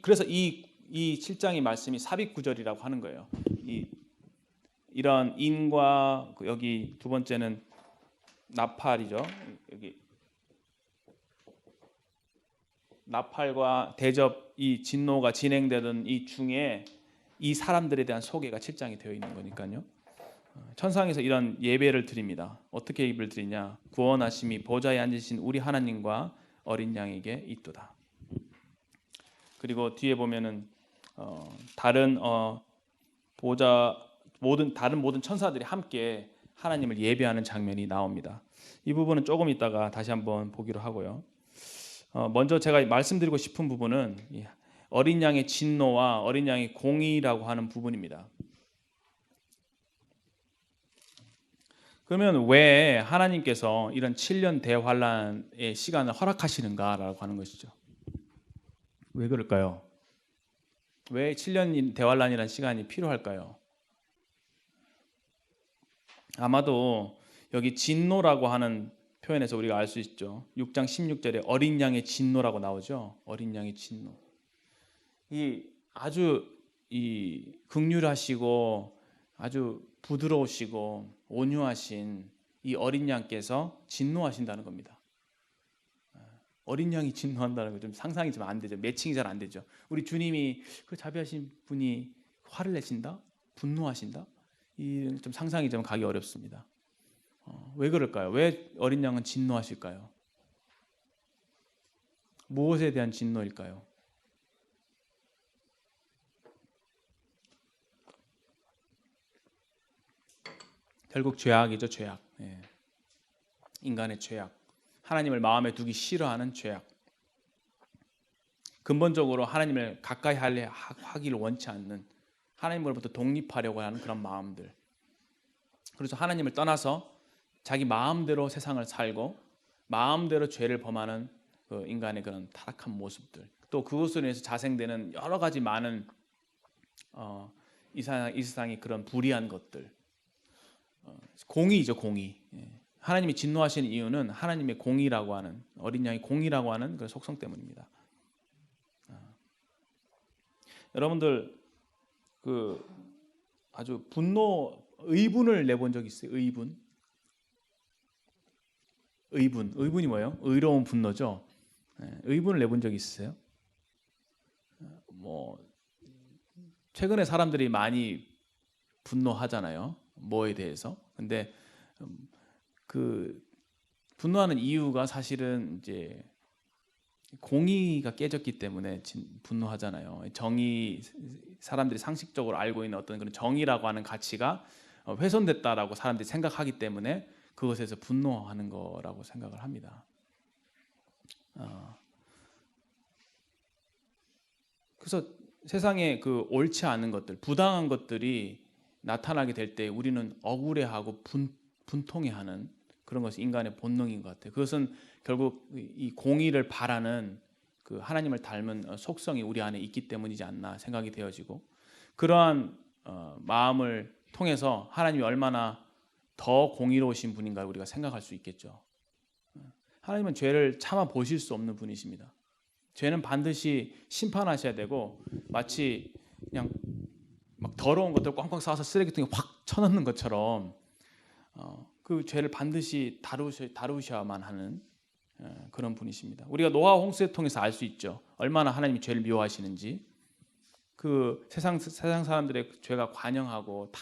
그래서 이 7장의 말씀이 삽입구절이라고 하는 거예요. 이런 인과 여기 두 번째는 나팔이죠. 여기 나팔과 대접 이 진노가 진행되던 이 중에 이 사람들에 대한 소개가 7장이 되어 있는 거니까요. 천상에서 이런 예배를 드립니다. 어떻게 예배를 드리냐? 구원하심이 보좌에 앉으신 우리 하나님과 어린 양에게 있도다. 그리고 뒤에 보면은 다른 모든 천사들이 함께 하나님을 예배하는 장면이 나옵니다. 이 부분은 조금 있다가 다시 한번 보기로 하고요. 먼저 제가 말씀드리고 싶은 부분은 어린 양의 진노와 어린 양의 공의라고 하는 부분입니다. 그러면 왜 하나님께서 이런 7년 대환란의 시간을 허락하시는가라고 하는 것이죠. 왜 그럴까요? 왜 7년 대환란이라는 시간이 필요할까요? 아마도 여기 진노라고 하는 표현에서 우리가 알 수 있죠. 6장 16절에 어린 양의 진노라고 나오죠. 어린 양의 진노. 아주 긍휼하시고 아주 부드러우시고 온유하신 이 어린 양께서 진노하신다는 겁니다. 어린 양이 진노한다는 거 좀 상상이 좀 안 되죠. 매칭이 잘 안 되죠. 우리 주님이 그 자비하신 분이 화를 내신다? 분노하신다? 좀 상상이 좀 가기 어렵습니다. 왜 그럴까요? 왜 어린 양은 진노하실까요? 무엇에 대한 진노일까요? 결국 죄악이죠, 죄악. 인간의 죄악. 하나님을 마음에 두기 싫어하는 죄악. 근본적으로 하나님을 가까이 하기를 원치 않는, 하나님으로부터 독립하려고 하는 그런 마음들. 그래서 하나님을 떠나서 자기 마음대로 세상을 살고 마음대로 죄를 범하는 그 인간의 그런 타락한 모습들, 또 그것으로 인해서 자생되는 여러 가지 많은 이 세상의 그런 불의한 것들, 공의죠, 공의. 하나님이 진노하시는 이유는 하나님의 공의라고 하는, 어린 양의 공의라고 하는 그 속성 때문입니다. 여러분들 아주 의분을 내본 적 있어요? 의분이 뭐예요? 의로운 분노죠. 의분을 내본 적 있으세요? 최근에 사람들이 많이 분노하잖아요. 뭐에 대해서? 근데 그 분노하는 이유가 사실은 이제 공의가 깨졌기 때문에 분노하잖아요. 사람들이 상식적으로 알고 있는 어떤 그런 정의라고 하는 가치가 훼손됐다라고 사람들이 생각하기 때문에 그것에서 분노하는 거라고 생각을 합니다. 그래서 세상에 그 옳지 않은 것들, 부당한 것들이 나타나게 될 때 우리는 억울해하고 분통해하는 그런 것이 인간의 본능인 것 같아요. 그것은 결국 이 공의를 바라는 그 하나님을 닮은 속성이 우리 안에 있기 때문이지 않나 생각이 되어지고, 그러한 마음을 통해서 하나님이 얼마나 더 공의로우신 분인가 우리가 생각할 수 있겠죠. 하나님은 죄를 참아 보실 수 없는 분이십니다. 죄는 반드시 심판하셔야 되고, 마치 그냥 막 더러운 것들 꽝꽝 싸서 쓰레기통에 확 쳐넣는 것처럼 그 죄를 반드시 다루셔야만 하는 그런 분이십니다. 우리가 노아 홍수를 통해서 알 수 있죠. 얼마나 하나님이 죄를 미워하시는지. 그 세상 사람들의 죄가 관영하고 다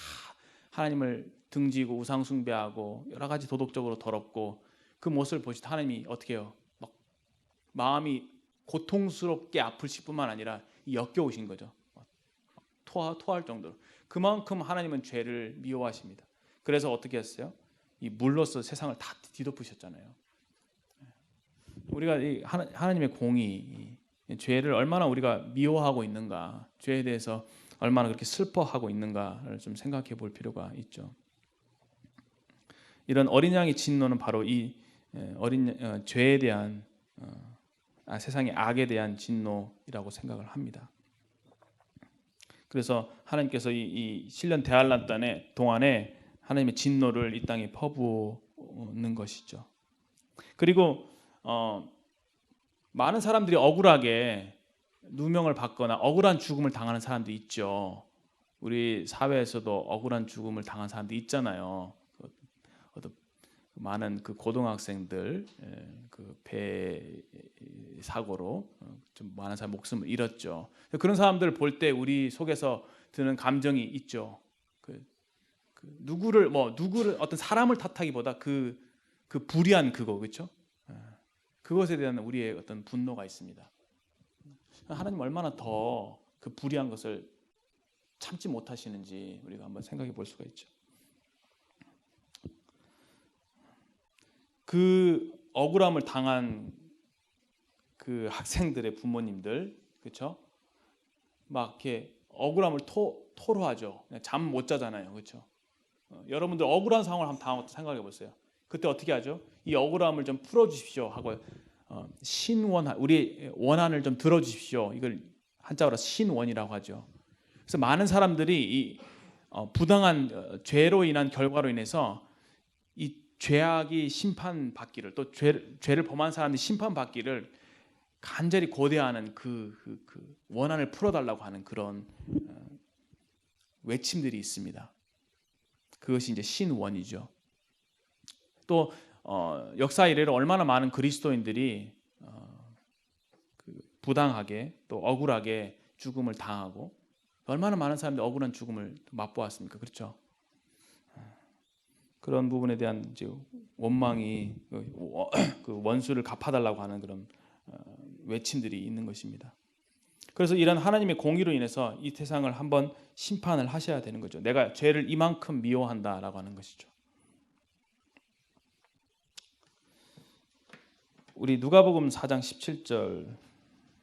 하나님을 등지고 우상 숭배하고 여러 가지 도덕적으로 더럽고, 그 모습을 보시다 하나님이 어떻게 해요? 막 마음이 고통스럽게 아프실 뿐만 아니라 역겨우신 거죠. 토할 정도로. 그만큼 하나님은 죄를 미워하십니다. 그래서 어떻게 했어요? 이 물로써 세상을 다 뒤덮으셨잖아요. 우리가 이 하나님의 공의, 죄를 얼마나 우리가 미워하고 있는가, 죄에 대해서 얼마나 그렇게 슬퍼하고 있는가를 좀 생각해 볼 필요가 있죠. 이런 어린 양의 진노는 바로 이 죄에 대한 세상의 악에 대한 진노이라고 생각을 합니다. 그래서 하나님께서 이 신년 대환란 동안에 하나님의 진노를 이 땅에 퍼부는 것이죠. 그리고 많은 사람들이 억울하게 누명을 받거나 억울한 죽음을 당하는 사람도 있죠. 우리 사회에서도 억울한 죽음을 당한 사람도 있잖아요. 많은 그 고등학생들 그 배 사고로 좀 많은 사람 목숨을 잃었죠. 그런 사람들을 볼 때 우리 속에서 드는 감정이 있죠. 누구를 어떤 사람을 탓하기보다 그 불의한 그거, 그렇죠? 그것에 대한 우리의 어떤 분노가 있습니다. 하나님 얼마나 더 그 불의한 것을 참지 못하시는지 우리가 한번 생각해 볼 수가 있죠. 그 억울함을 당한 그 학생들의 부모님들, 그렇죠? 막 이렇게 억울함을 토로하죠. 잠 못 자잖아요, 그렇죠? 여러분들 억울한 상황을 한번 당한 것도 생각해 보세요. 그때 어떻게 하죠? 이 억울함을 좀 풀어주십시오 하고 우리 원한을 좀 들어주십시오. 이걸 한자어로 신원이라고 하죠. 그래서 많은 사람들이 이 부당한 죄로 인한 결과로 인해서 이 죄악이 심판받기를, 또 죄를 범한 사람이 심판받기를 간절히 고대하는 그 원한을 풀어달라고 하는 그런 외침들이 있습니다. 그것이 이제 신원이죠. 또 역사 이래로 얼마나 많은 그리스도인들이 부당하게 또 억울하게 죽음을 당하고, 얼마나 많은 사람들이 억울한 죽음을 맛보았습니까? 그렇죠? 그런 부분에 대한 이제 원망이 그 원수를 갚아달라고 하는 그런 외침들이 있는 것입니다. 그래서 이런 하나님의 공의로 인해서 이 세상을 한번 심판을 하셔야 되는 거죠. 내가 죄를 이만큼 미워한다라고 하는 것이죠. 우리 누가복음 4장 17절,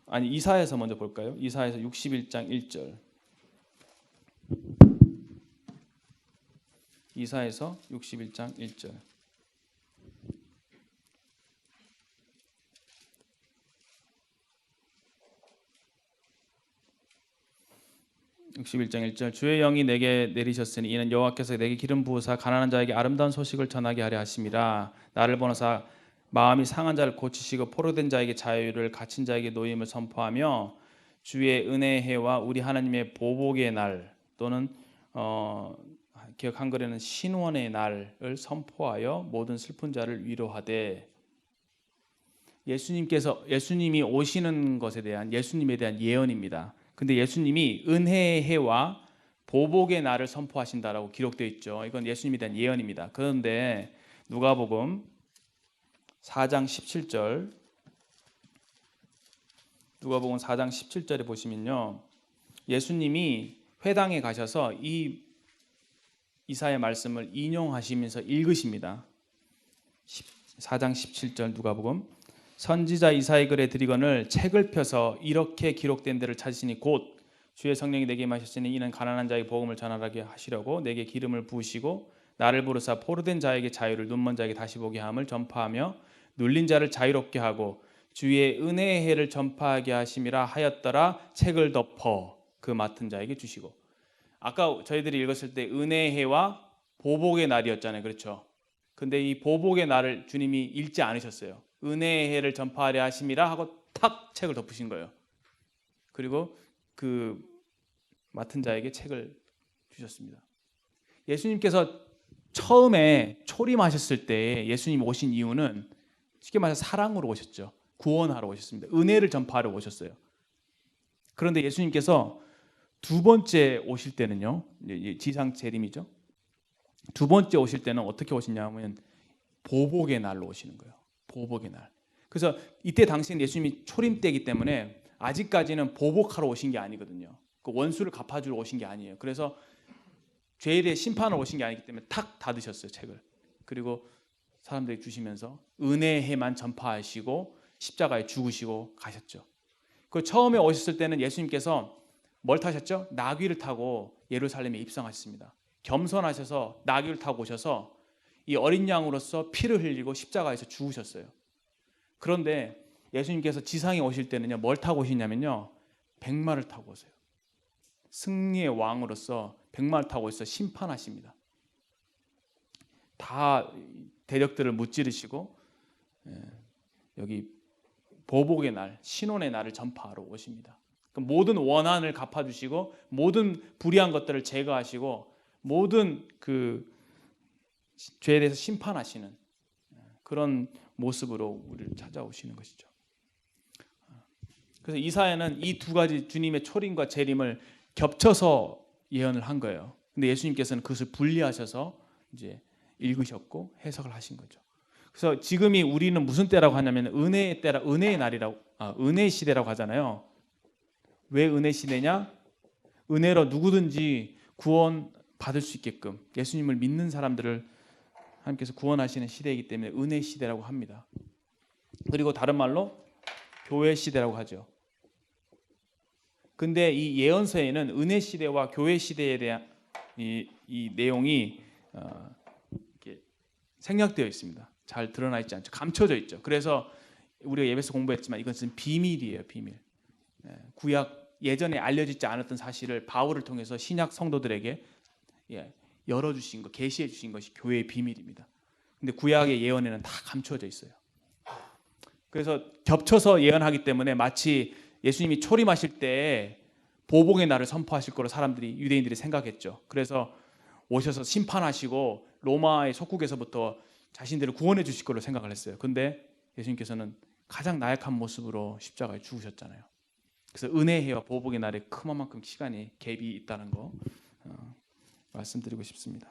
아니 이사야서 먼저 볼까요? 이사야서 61장 1절. 이사야서 61장 1절. 61장 1절. 주의 영이 내게 내리셨으니 이는 여호와께서 내게 기름 부으사 가난한 자에게 아름다운 소식을 전하게 하려 하심이라. 나를 보내사 마음이 상한 자를 고치시고 포로된 자에게 자유를, 갇힌 자에게 노임을 선포하며 주의 은혜의 해와 우리 하나님의 보복의 날, 또는 기억 한글에는 신원의 날을 선포하여 모든 슬픈 자를 위로하되. 예수님이 오시는 것에 대한, 예수님에 대한 예언입니다. 근데 예수님이 은혜의 해와 보복의 날을 선포하신다라고 기록되어 있죠. 이건 예수님에 대한 예언입니다. 그런데 누가복음 4장 17절, 누가복음 4장 17절에 보시면요, 예수님이 회당에 가셔서 이 이사야 말씀을 인용하시면서 읽으십니다. 4장 17절 누가복음 선지자 이사야 글에 드리거늘 책을 펴서 이렇게 기록된 데를 찾으시니 곧 주의 성령이 내게 임하셨으니 이는 가난한 자에게 복음을 전하게 하시려고 내게 기름을 부으시고 나를 부르사 포로된 자에게 자유를 눈먼 자에게 다시 보게 함을 전파하며 눌린 자를 자유롭게 하고 주의 은혜의 해를 전파하게 하심이라 하였더라. 책을 덮어 그 맡은 자에게 주시고. 아까 저희들이 읽었을 때 은혜의 해와 보복의 날이었잖아요. 그렇죠? 근데 이 보복의 날을 주님이 읽지 않으셨어요. 은혜의 해를 전파하려 하심이라 하고 탁 책을 덮으신 거예요. 그리고 그 맡은 자에게 책을 주셨습니다. 예수님께서 처음에 초림하셨을 때 예수님 오신 이유는 쉽게 말해서 사랑으로 오셨죠. 구원하러 오셨습니다. 은혜를 전파하러 오셨어요. 그런데 예수님께서 두 번째 오실 때는요, 지상 재림이죠. 두 번째 오실 때는 어떻게 오시냐면 보복의 날로 오시는 거예요. 보복의 날. 그래서 이때 당시엔 예수님이 초림 때이기 때문에 아직까지는 보복하러 오신 게 아니거든요. 그 원수를 갚아주러 오신 게 아니에요. 그래서 죄에 대해 심판을 오신 게 아니기 때문에 탁 닫으셨어요, 책을. 그리고 사람들에게 주시면서 은혜의 해만 전파하시고 십자가에 죽으시고 가셨죠. 그 처음에 오셨을 때는 예수님께서 뭘 타셨죠? 나귀를 타고 예루살렘에 입성하셨습니다. 겸손하셔서 나귀를 타고 오셔서 이 어린 양으로서 피를 흘리고 십자가에서 죽으셨어요. 그런데 예수님께서 지상에 오실 때는요, 뭘 타고 오시냐면요, 백마를 타고 오세요. 승리의 왕으로서 백마를 타고 오셔서 심판하십니다. 다 대적들을 무찌르시고 여기 보복의 날, 신혼의 날을 전파하러 오십니다. 모든 원한을 갚아주시고 모든 불의한 것들을 제거하시고 모든 그 죄에 대해서 심판하시는 그런 모습으로 우리를 찾아오시는 것이죠. 그래서 이사야는 이 두 가지 주님의 초림과 재림을 겹쳐서 예언을 한 거예요. 근데 예수님께서는 그것을 분리하셔서 이제 읽으셨고 해석을 하신 거죠. 그래서 지금이 우리는 무슨 때라고 하냐면 은혜의 때라, 은혜의 날이라고, 은혜의 시대라고 하잖아요. 왜 은혜 시대냐? 은혜로 누구든지 구원 받을 수 있게끔 예수님을 믿는 사람들을 하나님께서 구원하시는 시대이기 때문에 은혜 시대라고 합니다. 그리고 다른 말로 교회 시대라고 하죠. 근데 이 예언서에는 은혜 시대와 교회 시대에 대한 이 내용이 이렇게 생략되어 있습니다. 잘 드러나 있지 않죠. 감춰져 있죠. 그래서 우리가 예배에서 공부했지만 이것은 비밀이에요. 비밀. 구약 예전에 알려지지 않았던 사실을 바울을 통해서 신약 성도들에게 열어주신 것, 계시해 주신 것이 교회의 비밀입니다. 근데 구약의 예언에는 다 감춰져 있어요. 그래서 겹쳐서 예언하기 때문에 마치 예수님이 초림하실 때 보복의 날을 선포하실 거로 사람들이, 유대인들이 생각했죠. 그래서 오셔서 심판하시고 로마의 속국에서부터 자신들을 구원해 주실 거로 생각을 했어요. 근데 예수님께서는 가장 나약한 모습으로 십자가에 죽으셨잖아요. 그래서 은혜의 해와 보복의 날에 그만큼 시간이 갭이 있다는 거 말씀드리고 싶습니다.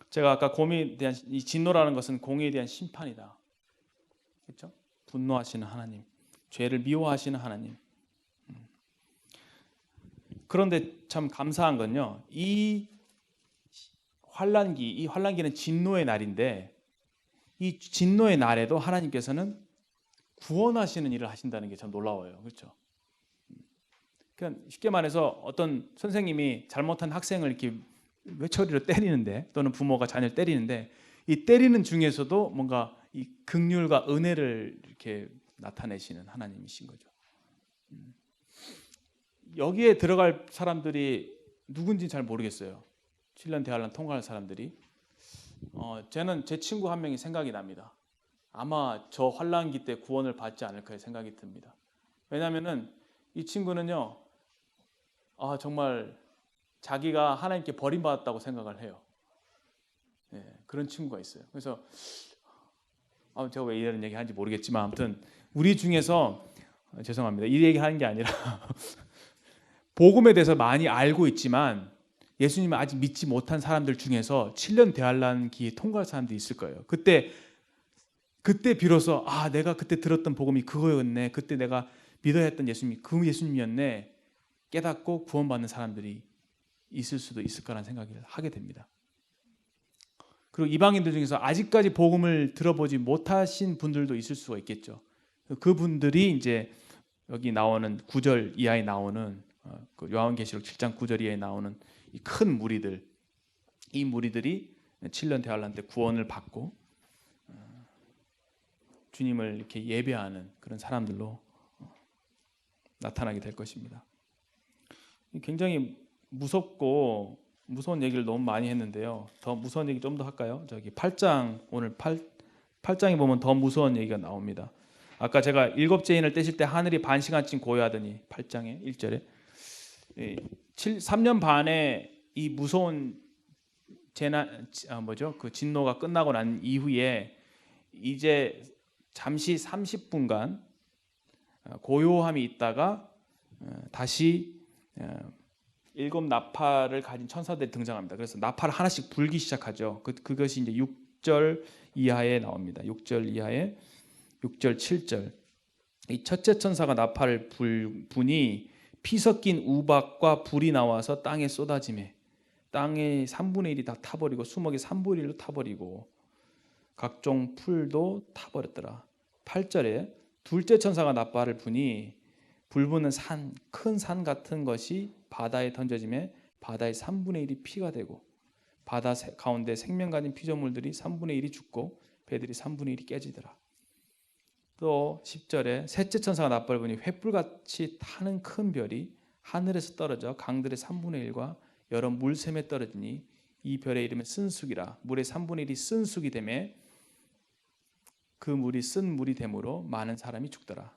제가 아까 공의에 대한 이 진노라는 것은 공의에 대한 심판이다. 그렇죠? 분노하시는 하나님, 죄를 미워하시는 하나님. 그런데 참 감사한 건요. 이 환란기는 진노의 날인데 이 진노의 날에도 하나님께서는 구원하시는 일을 하신다는 게 참 놀라워요. 그렇죠? 그러니까 쉽게 말해서 어떤 선생님이 잘못한 학생을 이렇게 외처리로 때리는데, 또는 부모가 자녀를 때리는데, 이 때리는 중에서도 뭔가 이 긍휼과 은혜를 이렇게 나타내시는 하나님이신 거죠. 여기에 들어갈 사람들이 누군지 잘 모르겠어요. 7년 대환란 통과할 사람들이. 저는 제 친구 한 명이 생각이 납니다. 아마 저 환란기 때 구원을 받지 않을까 생각이 듭니다. 왜냐하면은 이 친구는요, 정말 자기가 하나님께 버림받았다고 생각을 해요. 그런 친구가 있어요. 그래서 제가 왜 이런 얘기 하는지 모르겠지만 아무튼 우리 중에서 죄송합니다. 이 얘기 하는 게 아니라 복음에 대해서 많이 알고 있지만 예수님을 아직 믿지 못한 사람들 중에서 7년 대환란기 통과할 사람들이 있을 거예요. 그때 비로소 내가 그때 들었던 복음이 그거였네. 그때 내가 믿어야 했던 예수님이 그 예수님이었네. 깨닫고 구원받는 사람들이 있을 수도 있을 거라는 생각을 하게 됩니다. 그리고 이방인들 중에서 아직까지 복음을 들어보지 못하신 분들도 있을 수가 있겠죠. 그분들이 이제 여기 나오는 9절 이하에 나오는 그 요한계시록 7장 9절 이하에 나오는 이 큰 무리들, 이 무리들이 7년 대환란 때 구원을 받고 주님을 이렇게 예배하는 그런 사람들로 나타나게 될 것입니다. 굉장히 무섭고 무서운 얘기를 너무 많이 했는데요. 더 무서운 얘기 좀 더 할까요? 저기 8장 오늘 8장에 보면 더 무서운 얘기가 나옵니다. 아까 제가 일곱째 인을 떼실 때 하늘이 반 시간쯤 고요하더니 8장에 1절에 3년 반에 이 무서운 재난 그 진노가 끝나고 난 이후에 이제 잠시 30분간 고요함이 있다가 다시 일곱 나팔을 가진 천사들이 등장합니다. 그래서 나팔을 하나씩 불기 시작하죠. 그것이 이제 6절 이하에 나옵니다. 6절 이하에 6절 7절. 이 첫째 천사가 나팔을 부니 피 섞인 우박과 불이 나와서 땅에 쏟아지매 땅의 3분의 1이 다 타버리고 수목의 3분의 1로 타버리고 각종 풀도 타버렸더라. 8절에 둘째 천사가 나팔을 부니 불붙는 산, 큰 산 같은 것이 바다에 던져지매 바다의 3분의 1이 피가 되고 바다 가운데 생명 가진 피조물들이 3분의 1이 죽고 배들이 3분의 1이 깨지더라. 또 10절에 셋째 천사가 나팔을 부니 횃불같이 타는 큰 별이 하늘에서 떨어져 강들의 3분의 1과 여러 물샘에 떨어지니 이 별의 이름은 쓴쑥이라. 물의 3분의 1이 쓴쑥이 되매 그 물이 쓴 물이 되므로 많은 사람이 죽더라.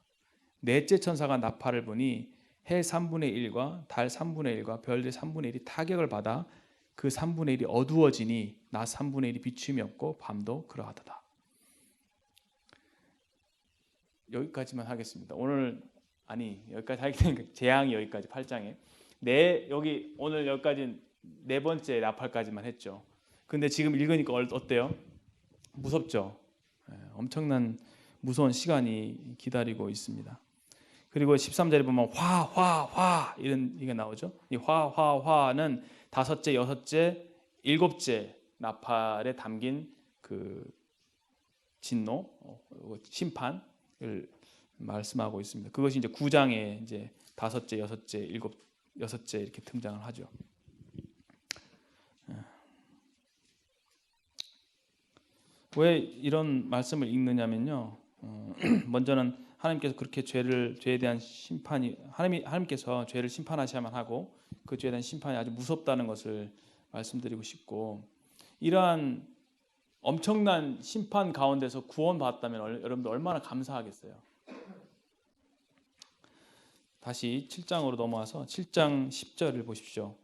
넷째 천사가 나팔을 부니 해 3분의 1과 달 3분의 1과 별의 3분의 1이 타격을 받아 그 3분의 1이 어두워지니 낮 3분의 1이 비춤이 없고 밤도 그러하도다. 여기까지만 하겠습니다. 오늘 여기까지 하게 되니까 재앙이 여기까지 8장에 여기 오늘 여기까지 네 번째 나팔까지만 했죠. 근데 지금 읽으니까 어때요? 무섭죠? 엄청난 무서운 시간이 기다리고 있습니다. 그리고 13절에 보면 화 이런 이게 나오죠. 이 화는 다섯째, 여섯째, 일곱째 나팔에 담긴 그 진노, 심판을 말씀하고 있습니다. 그것이 이제 9장에 이제 다섯째, 여섯째, 여섯째 이렇게 등장을 하죠. 왜 이런 말씀을 읽느냐면요. 먼저는 하나님께서 그렇게 죄에 대한 심판이 하나님께서 죄를 심판하셔야만 하고 그 죄에 대한 심판이 아주 무섭다는 것을 말씀드리고 싶고 이러한 엄청난 심판 가운데서 구원받았다면 여러분들 얼마나 감사하겠어요. 다시 7장으로 넘어와서 7장 10절을 보십시오.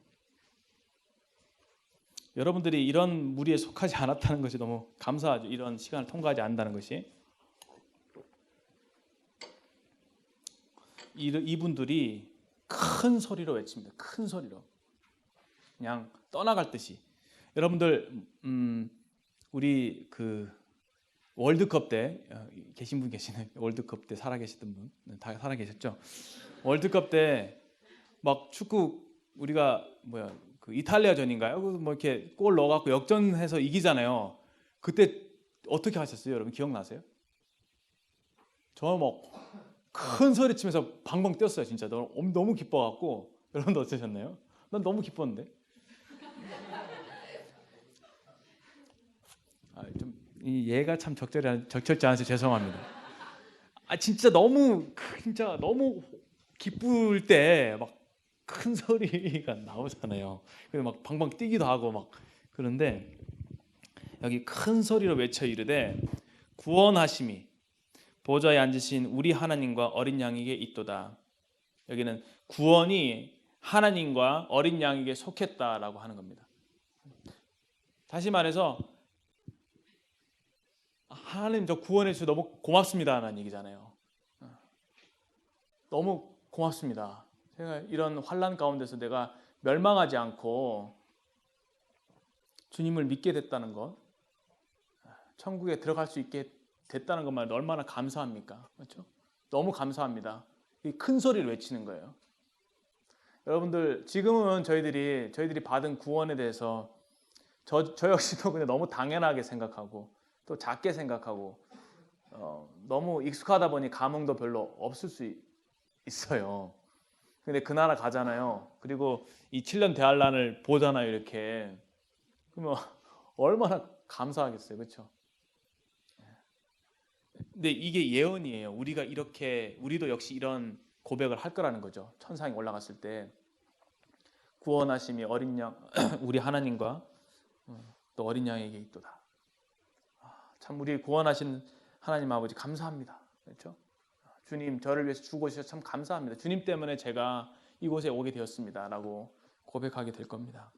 여러분들이 이런 무리에 속하지 않았다는 것이 너무 감사하죠. 이런 시간을 통과하지 않는다는 것이. 이분들이 큰 소리로 외칩니다. 큰 소리로. 그냥 떠나갈 듯이. 여러분들 우리 그 월드컵 때 계신 분 계시네. 월드컵 때 살아계셨던 분 다 살아계셨죠. 월드컵 때 막 축구 우리가 그 이탈리아전인가요? 뭐 이렇게 골 넣어갖고 역전해서 이기잖아요. 그때 어떻게 하셨어요, 여러분 기억나세요? 저 막 큰 소리 치면서 방방 뛰었어요, 진짜. 너무 기뻐갖고. 여러분도 어떠셨나요? 난 너무 기뻤는데. 얘가 참 적절치 않아서 죄송합니다. 진짜 너무 기쁠 때 막 큰 소리가 나오잖아요. 그래서 막 방방 뛰기도 하고 막 그런데 여기 큰 소리로 외쳐 이르되 구원하심이 보좌에 앉으신 우리 하나님과 어린 양에게 있도다. 여기는 구원이 하나님과 어린 양에게 속했다라고 하는 겁니다. 다시 말해서 하나님 저 구원해 주셔서 너무 고맙습니다라는 얘기잖아요. 너무 고맙습니다. 제가 이런 환난 가운데서 내가 멸망하지 않고 주님을 믿게 됐다는 것, 천국에 들어갈 수 있게 됐다는 것만 얼마나 감사합니까? 그렇죠? 너무 감사합니다. 이 큰 소리를 외치는 거예요. 여러분들 지금은 저희들이 받은 구원에 대해서 저 역시도 근데 너무 당연하게 생각하고 또 작게 생각하고 너무 익숙하다 보니 감흥도 별로 없을 수 있어요. 근데 그 나라 가잖아요. 그리고 이 7년 대환란을 보잖아요, 이렇게. 그러면 얼마나 감사하겠어요, 그렇죠? 근데 이게 예언이에요. 우리도 역시 이런 고백을 할 거라는 거죠. 천상에 올라갔을 때 구원하심이 어린 양, 우리 하나님과 또 어린 양에게 있도다. 참 우리 구원하신 하나님 아버지 감사합니다. 그렇죠? 주님 저를 위해서 죽으셔서 참 감사합니다. 주님 때문에 제가 이곳에 오게 되었습니다라고 고백하게 될 겁니다.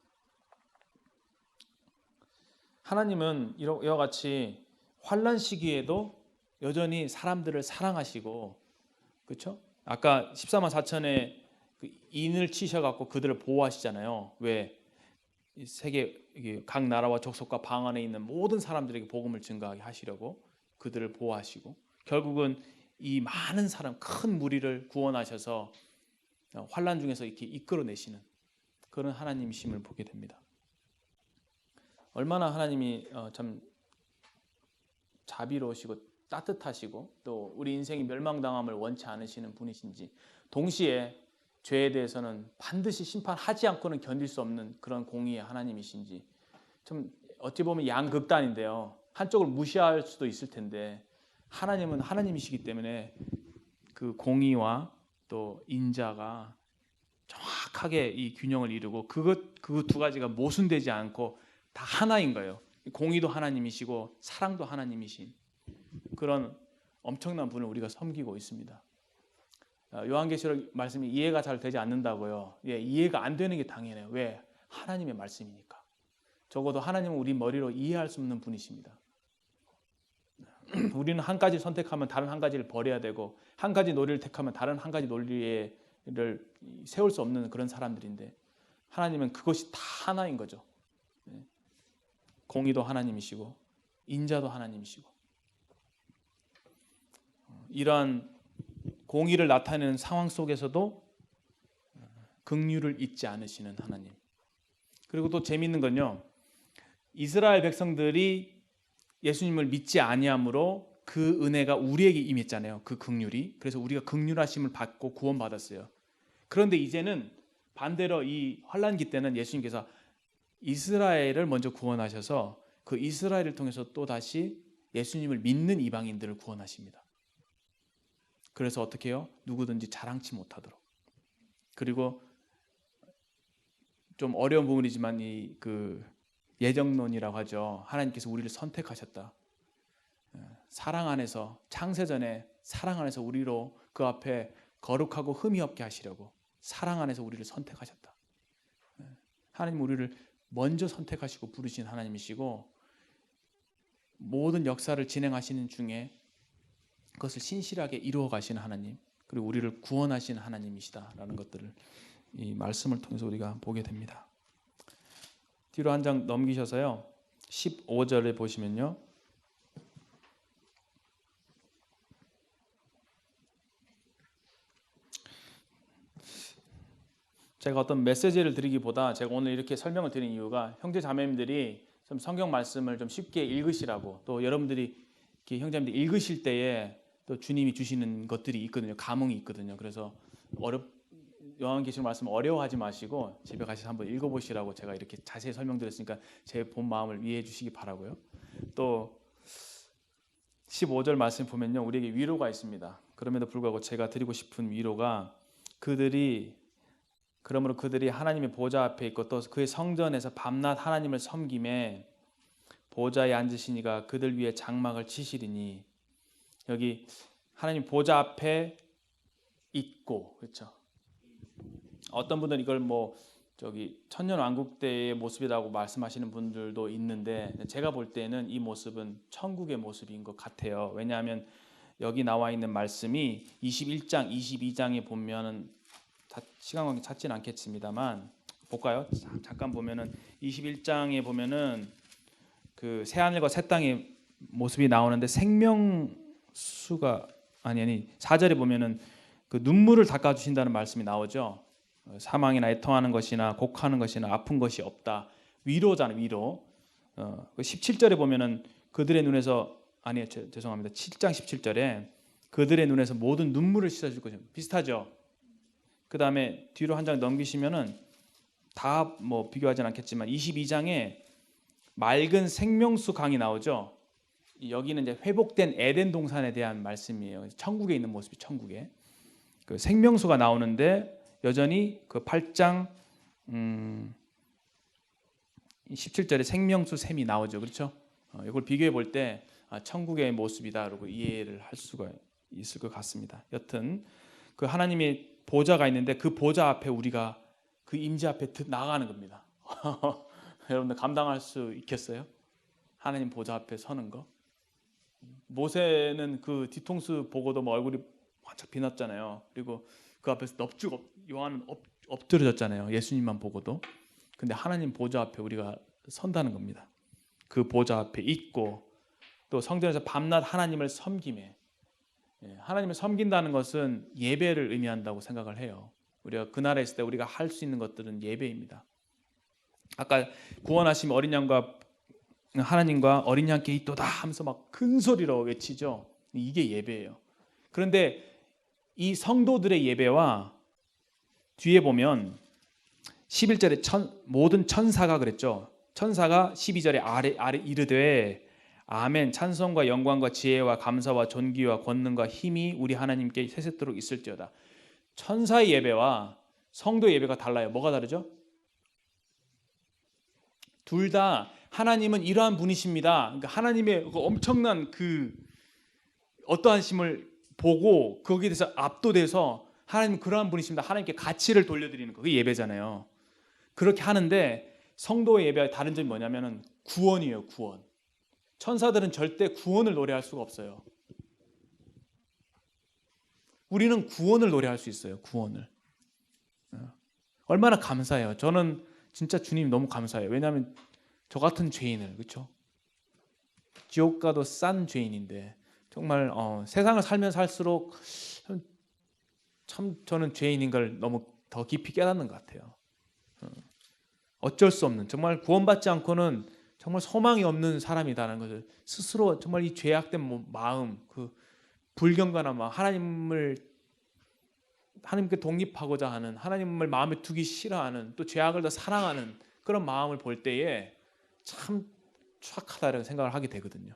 하나님은 이와 같이 환난 시기에도 여전히 사람들을 사랑하시고, 그렇죠? 아까 14만 4천의 그 인을 치셔갖고 그들을 보호하시잖아요. 왜? 세계 각 나라와 족속과 방 안에 있는 모든 사람들에게 복음을 증거하게 하시려고 그들을 보호하시고, 결국은 이 많은 사람, 큰 무리를 구원하셔서 환난 중에서 이렇게 이끌어내시는 그런 하나님이심을 보게 됩니다. 얼마나 하나님이 참 자비로우시고 따뜻하시고 또 우리 인생이 멸망당함을 원치 않으시는 분이신지, 동시에 죄에 대해서는 반드시 심판하지 않고는 견딜 수 없는 그런 공의의 하나님이신지, 좀 어찌 보면 양극단인데요. 한쪽을 무시할 수도 있을 텐데 하나님은 하나님이시기 때문에 그 공의와 또 인자가 정확하게 이 균형을 이루고 그 두 가지가 모순되지 않고 다 하나인 거예요. 공의도 하나님이시고 사랑도 하나님이신 그런 엄청난 분을 우리가 섬기고 있습니다. 요한계시록 말씀이 이해가 잘 되지 않는다고요. 예, 이해가 안 되는 게 당연해요. 왜? 하나님의 말씀이니까. 적어도 하나님은 우리 머리로 이해할 수 없는 분이십니다. 우리는 한 가지를 선택하면 다른 한 가지를 버려야 되고, 한 가지 논리를 택하면 다른 한 가지 논리를 세울 수 없는 그런 사람들인데, 하나님은 그것이 다 하나인 거죠. 공의도 하나님이시고 인자도 하나님이시고, 이러한 공의를 나타내는 상황 속에서도 긍휼을 잊지 않으시는 하나님. 그리고 또 재미있는 건요, 이스라엘 백성들이 예수님을 믿지 아니함으로 그 은혜가 우리에게 임했잖아요. 그 긍휼이. 그래서 우리가 긍휼하심을 받고 구원받았어요. 그런데 이제는 반대로 이 환난기 때는 예수님께서 이스라엘을 먼저 구원하셔서 그 이스라엘을 통해서 또 다시 예수님을 믿는 이방인들을 구원하십니다. 그래서 어떻게 해요? 누구든지 자랑치 못하도록. 그리고 좀 어려운 부분이지만 이 예정론이라고 하죠. 하나님께서 우리를 선택하셨다. 사랑 안에서, 창세전에 사랑 안에서 우리로 그 앞에 거룩하고 흠이 없게 하시려고 사랑 안에서 우리를 선택하셨다. 하나님 우리를 먼저 선택하시고 부르신 하나님이시고, 모든 역사를 진행하시는 중에 그것을 신실하게 이루어 가시는 하나님, 그리고 우리를 구원하시는 하나님이시다라는 것들을 이 말씀을 통해서 우리가 보게 됩니다. 뒤로 한 장 넘기셔서요, 15절에 보시면요, 제가 어떤 메시지를 드리기보다 제가 오늘 이렇게 설명을 드린 이유가, 형제 자매님들이 좀 성경 말씀을 좀 쉽게 읽으시라고, 또 여러분들이 이렇게 형제님들이 읽으실 때에 또 주님이 주시는 것들이 있거든요. 감흥이 있거든요. 그래서 요한계시록 말씀 어려워하지 마시고 집에 가셔서 한번 읽어보시라고 제가 이렇게 자세히 설명드렸으니까 제 본 마음을 이해해 주시기 바라고요. 또 15절 말씀 보면요, 우리에게 위로가 있습니다. 그럼에도 불구하고 제가 드리고 싶은 위로가, 그러므로 그들이 하나님의 보좌 앞에 있고 또 그의 성전에서 밤낮 하나님을 섬김에 보좌에 앉으신 이가 그들 위에 장막을 치시리니, 여기 하나님 보좌 앞에 있고, 그렇죠? 어떤 분들은 이걸 천년왕국 때의 모습이라고 말씀하시는 분들도 있는데, 제가 볼 때는 이 모습은 천국의 모습인 것 같아요. 왜냐하면 여기 나와 있는 말씀이 21장, 22장에 보면은 시간 관계 찾지는 않겠습니다만 볼까요? 잠깐 보면은 21장에 보면은 그 새 하늘과 새 땅의 모습이 나오는데, 생명수가 아니 4절에 보면은 그 눈물을 닦아 주신다는 말씀이 나오죠. 사망이나 애통하는 것이나 곡하는 것이나 아픈 것이 없다. 위로잖아요, 위로. 그 17절에 보면은 그들의 눈에서 아니요 죄송합니다. 7장 17절에 그들의 눈에서 모든 눈물을 씻어줄 것이요. 비슷하죠. 그 다음에 뒤로 한 장 넘기시면은 다 뭐 비교하진 않겠지만 22장에 맑은 생명수 강이 나오죠. 여기는 이제 회복된 에덴 동산에 대한 말씀이에요. 천국에 있는 모습이 천국에 그 생명수가 나오는데 여전히 그 8장 17절에 생명수 샘이 나오죠. 그렇죠? 이걸 비교해 볼 때 천국의 모습이다라고 이해를 할 수가 있을 것 같습니다. 여튼 그 하나님의 보좌가 있는데 그 보좌 앞에 우리가 그 임재 앞에 나가는 겁니다. 여러분들 감당할 수 있겠어요? 하나님 보좌 앞에 서는 거? 모세는 그 뒤통수 보고도 뭐 얼굴이 반짝 빛났잖아요. 그리고 그 앞에서 요한은 엎드려졌잖아요. 예수님만 보고도. 근데 하나님 보좌 앞에 우리가 선다는 겁니다. 그 보좌 앞에 있고 또 성전에서 밤낮 하나님을 섬김에 하나님을 섬긴다는 것은 예배를 의미한다고 생각을 해요. 우리가 그 나라에 있을 때 우리가 할 수 있는 것들은 예배입니다. 아까 구원하심 어린 양과 하나님과 어린 양께 있도다 하면서 막 큰 소리로 외치죠. 이게 예배예요. 그런데 이 성도들의 예배와 뒤에 보면 11절에 모든 천사가 그랬죠. 천사가 12절에 아래 이르되 아멘 찬송과 영광과 지혜와 감사와 존귀와 권능과 힘이 우리 하나님께 세세토록 있을지어다. 천사의 예배와 성도의 예배가 달라요. 뭐가 다르죠? 둘 다 하나님은 이러한 분이십니다. 그러니까 하나님의 엄청난 그 어떠하심을 보고 거기에 대해서 압도돼서 하나님 그러한 분이십니다. 하나님께 가치를 돌려드리는 거. 그게 예배잖아요. 그렇게 하는데 성도의 예배와 다른 점이 뭐냐면은 구원이에요. 구원. 천사들은 절대 구원을 노래할 수가 없어요. 우리는 구원을 노래할 수 있어요. 구원을. 얼마나 감사해요. 저는 진짜 주님 너무 감사해요. 왜냐하면 저 같은 죄인을 그렇죠? 지옥 가도 싼 죄인인데 정말 세상을 살면 살수록 참 저는 죄인인 걸 너무 더 깊이 깨닫는 것 같아요. 어쩔 수 없는 정말 구원받지 않고는 정말 소망이 없는 사람이다라는 것을 스스로 정말 이 죄악된 마음 그 불경건한 마음 하나님께 독립하고자 하는 하나님을 마음에 두기 싫어하는 또 죄악을 더 사랑하는 그런 마음을 볼 때에 참 추악하다라는 생각을 하게 되거든요.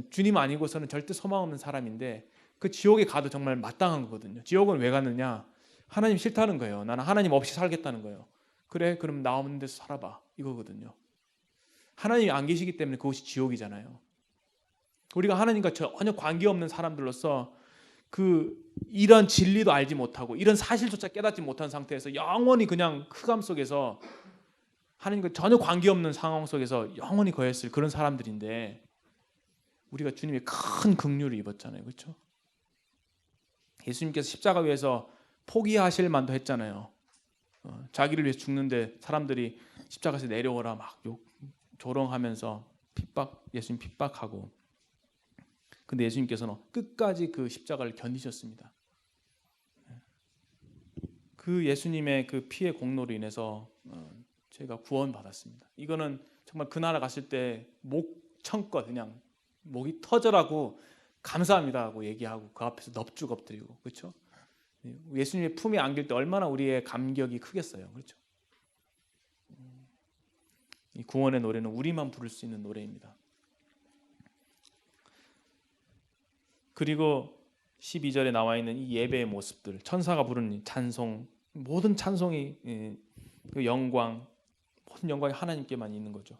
주님 아니고서는 절대 소망 없는 사람인데 그 지옥에 가도 정말 마땅한 거거든요. 지옥은 왜 갔느냐? 하나님 싫다는 거예요. 나는 하나님 없이 살겠다는 거예요. 그래 그럼 나 없는 데서 살아봐 이거거든요. 하나님이 안 계시기 때문에 그것이 지옥이잖아요. 우리가 하나님과 전혀 관계없는 사람들로서 이런 진리도 알지 못하고 이런 사실조차 깨닫지 못한 상태에서 영원히 그냥 흑암 속에서 하나님과 전혀 관계없는 상황 속에서 영원히 거했을 그런 사람들인데 우리가 주님의 큰 긍휼을 입었잖아요. 그렇죠? 예수님께서 십자가 위에서 포기하실 만도 했잖아요. 자기를 위해서 죽는데 사람들이 십자가에서 내려오라 막 조롱하면서 예수님 핍박하고 근데 예수님께서는 끝까지 그 십자가를 견디셨습니다. 그 예수님의 그 피의 공로로 인해서 제가 구원받았습니다. 이거는 정말 그 나라 갔을 때 목청껏 그냥 목이 터져라고 감사합니다 하고 얘기하고 그 앞에서 넙죽 엎드리고 그렇죠? 예수님의 품에 안길 때 얼마나 우리의 감격이 크겠어요. 그렇죠? 이 구원의 노래는 우리만 부를 수 있는 노래입니다. 그리고 12절에 나와 있는 이 예배의 모습들, 천사가 부르는 찬송, 모든 찬송이 그 영광, 모든 영광이 하나님께만 있는 거죠.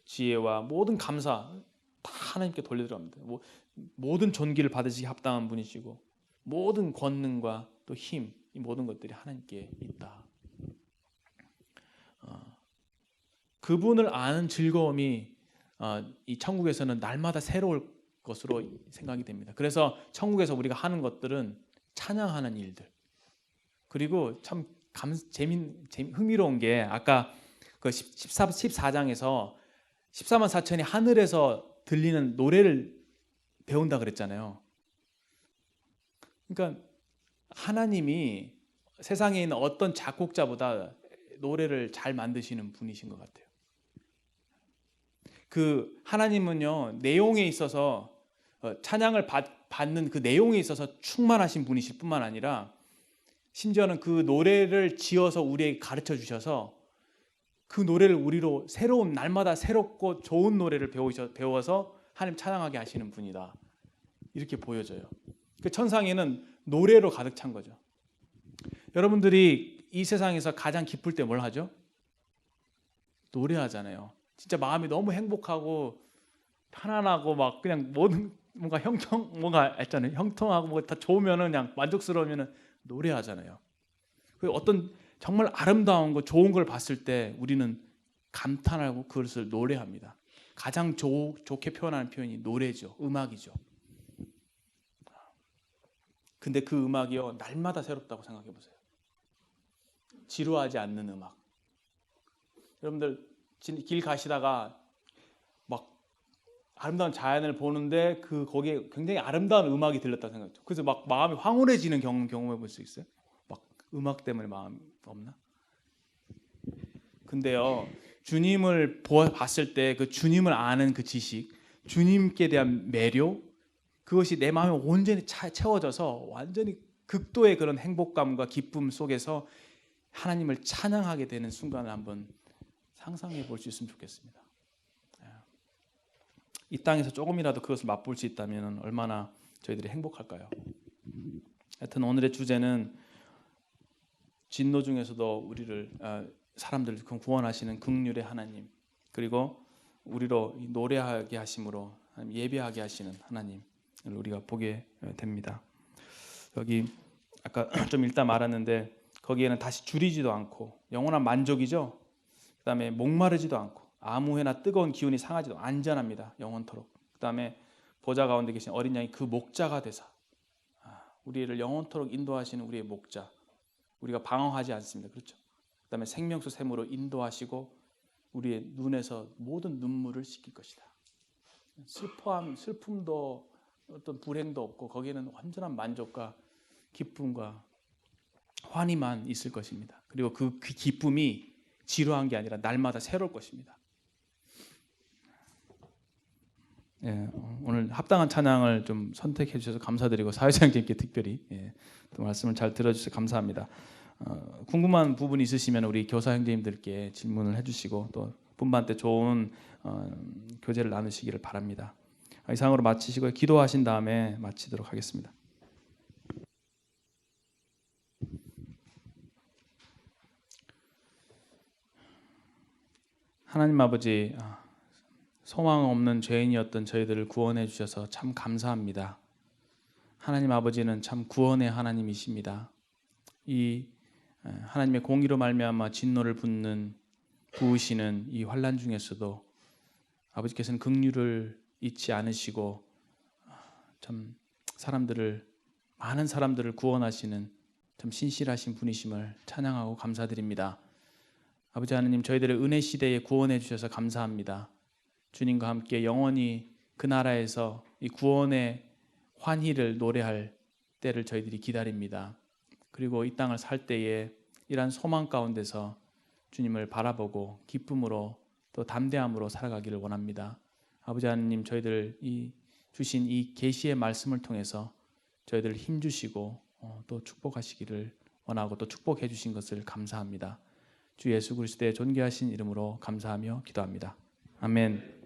지혜와 모든 감사 다 하나님께 돌려드립니다. 모든 존귀를 받으시기 합당한 분이시고 모든 권능과 또 힘, 이 모든 것들이 하나님께 있다. 그분을 아는 즐거움이 이 천국에서는 날마다 새로울 것으로 생각이 됩니다. 그래서 천국에서 우리가 하는 것들은 찬양하는 일들. 그리고 참 흥미로운 게 아까 그 14장에서 14만 4천이 하늘에서 들리는 노래를 배운다 그랬잖아요. 그러니까 하나님이 세상에 있는 어떤 작곡자보다 노래를 잘 만드시는 분이신 것 같아요. 그 하나님은요 내용에 있어서 찬양을 받는 그 내용에 있어서 충만하신 분이실 뿐만 아니라 심지어는 그 노래를 지어서 우리에게 가르쳐 주셔서 그 노래를 우리로 새로운 날마다 새롭고 좋은 노래를 배워서 하나님 찬양하게 하시는 분이다. 이렇게 보여져요. 그 천상에는 노래로 가득 찬 거죠. 여러분들이 이 세상에서 가장 기쁠 때 뭘 하죠? 노래하잖아요. 진짜 마음이 너무 행복하고 편안하고 막 그냥 뭔가 뭔가 있잖아요. 형통하고 뭐 다 좋으면은 그냥 만족스러우면은 노래하잖아요. 그 어떤 정말 아름다운 거 좋은 걸 봤을 때 우리는 감탄하고 그것을 노래합니다. 가장 좋게 표현하는 표현이 노래죠. 음악이죠. 근데 그 음악이요 날마다 새롭다고 생각해 보세요. 지루하지 않는 음악. 여러분들 길 가시다가 막 아름다운 자연을 보는데 거기에 굉장히 아름다운 음악이 들렸다고 생각해요. 그래서 막 마음이 황홀해지는 경험해 볼 수 있어요. 막 음악 때문에 마음이 없나? 근데요 주님을 봤을 때 그 주님을 아는 그 지식, 주님께 대한 매료, 그것이 내 마음에 온전히 채워져서 완전히 극도의 그런 행복감과 기쁨 속에서 하나님을 찬양하게 되는 순간을 한번 상상해 볼 수 있으면 좋겠습니다. 이 땅에서 조금이라도 그것을 맛볼 수 있다면 얼마나 저희들이 행복할까요? 하여튼 오늘의 주제는 진노 중에서도 우리를 사람들을 구원하시는 긍휼의 하나님, 그리고 우리로 노래하게 하심으로 예배하게 하시는 하나님을 우리가 보게 됩니다. 여기 아까 좀 읽다 말았는데 거기에는 다시 줄이지도 않고 영원한 만족이죠. 그다음에 목마르지도 않고 아무 해나 뜨거운 기운이 상하지도 안전합니다. 영원토록. 그다음에 보좌 가운데 계신 어린 양이 그 목자가 되사 우리를 영원토록 인도하시는 우리의 목자. 우리가 방황하지 않습니다. 그렇죠? 그다음에 생명수 샘으로 인도하시고 우리의 눈에서 모든 눈물을 씻길 것이다. 슬픔도 어떤 불행도 없고 거기에는 완전한 만족과 기쁨과 환희만 있을 것입니다. 그리고 그 기쁨이 지루한 게 아니라 날마다 새로울 것입니다. 예, 오늘 합당한 찬양을 좀 선택해 주셔서 감사드리고 사회자님께 특별히 또 말씀을 잘 들어주셔서 감사합니다. 궁금한 부분이 있으시면 우리 교사 형제님들께 질문을 해주시고 또 분반 때 좋은 교제를 나누시기를 바랍니다. 이상으로 마치시고 기도하신 다음에 마치도록 하겠습니다. 하나님 아버지, 소망 없는 죄인이었던 저희들을 구원해 주셔서 참 감사합니다. 하나님 아버지는 참 구원의 하나님이십니다. 이 하나님의 공의로 말미암아 진노를 부으시는 이 환난 중에서도 아버지께서는 긍휼을 잊지 않으시고 참 많은 사람들을 구원하시는 참 신실하신 분이심을 찬양하고 감사드립니다. 아버지 하나님, 저희들의 은혜 시대에 구원해 주셔서 감사합니다. 주님과 함께 영원히 그 나라에서 이 구원의 환희를 노래할 때를 저희들이 기다립니다. 그리고 이 땅을 살 때에 이러한 소망 가운데서 주님을 바라보고 기쁨으로 또 담대함으로 살아가기를 원합니다. 아버지 하나님, 저희들 주신 이 계시의 말씀을 통해서 저희들을 힘주시고 또 축복하시기를 원하고 또 축복해 주신 것을 감사합니다. 주 예수 그리스도의 존귀하신 이름으로 감사하며 기도합니다. 아멘.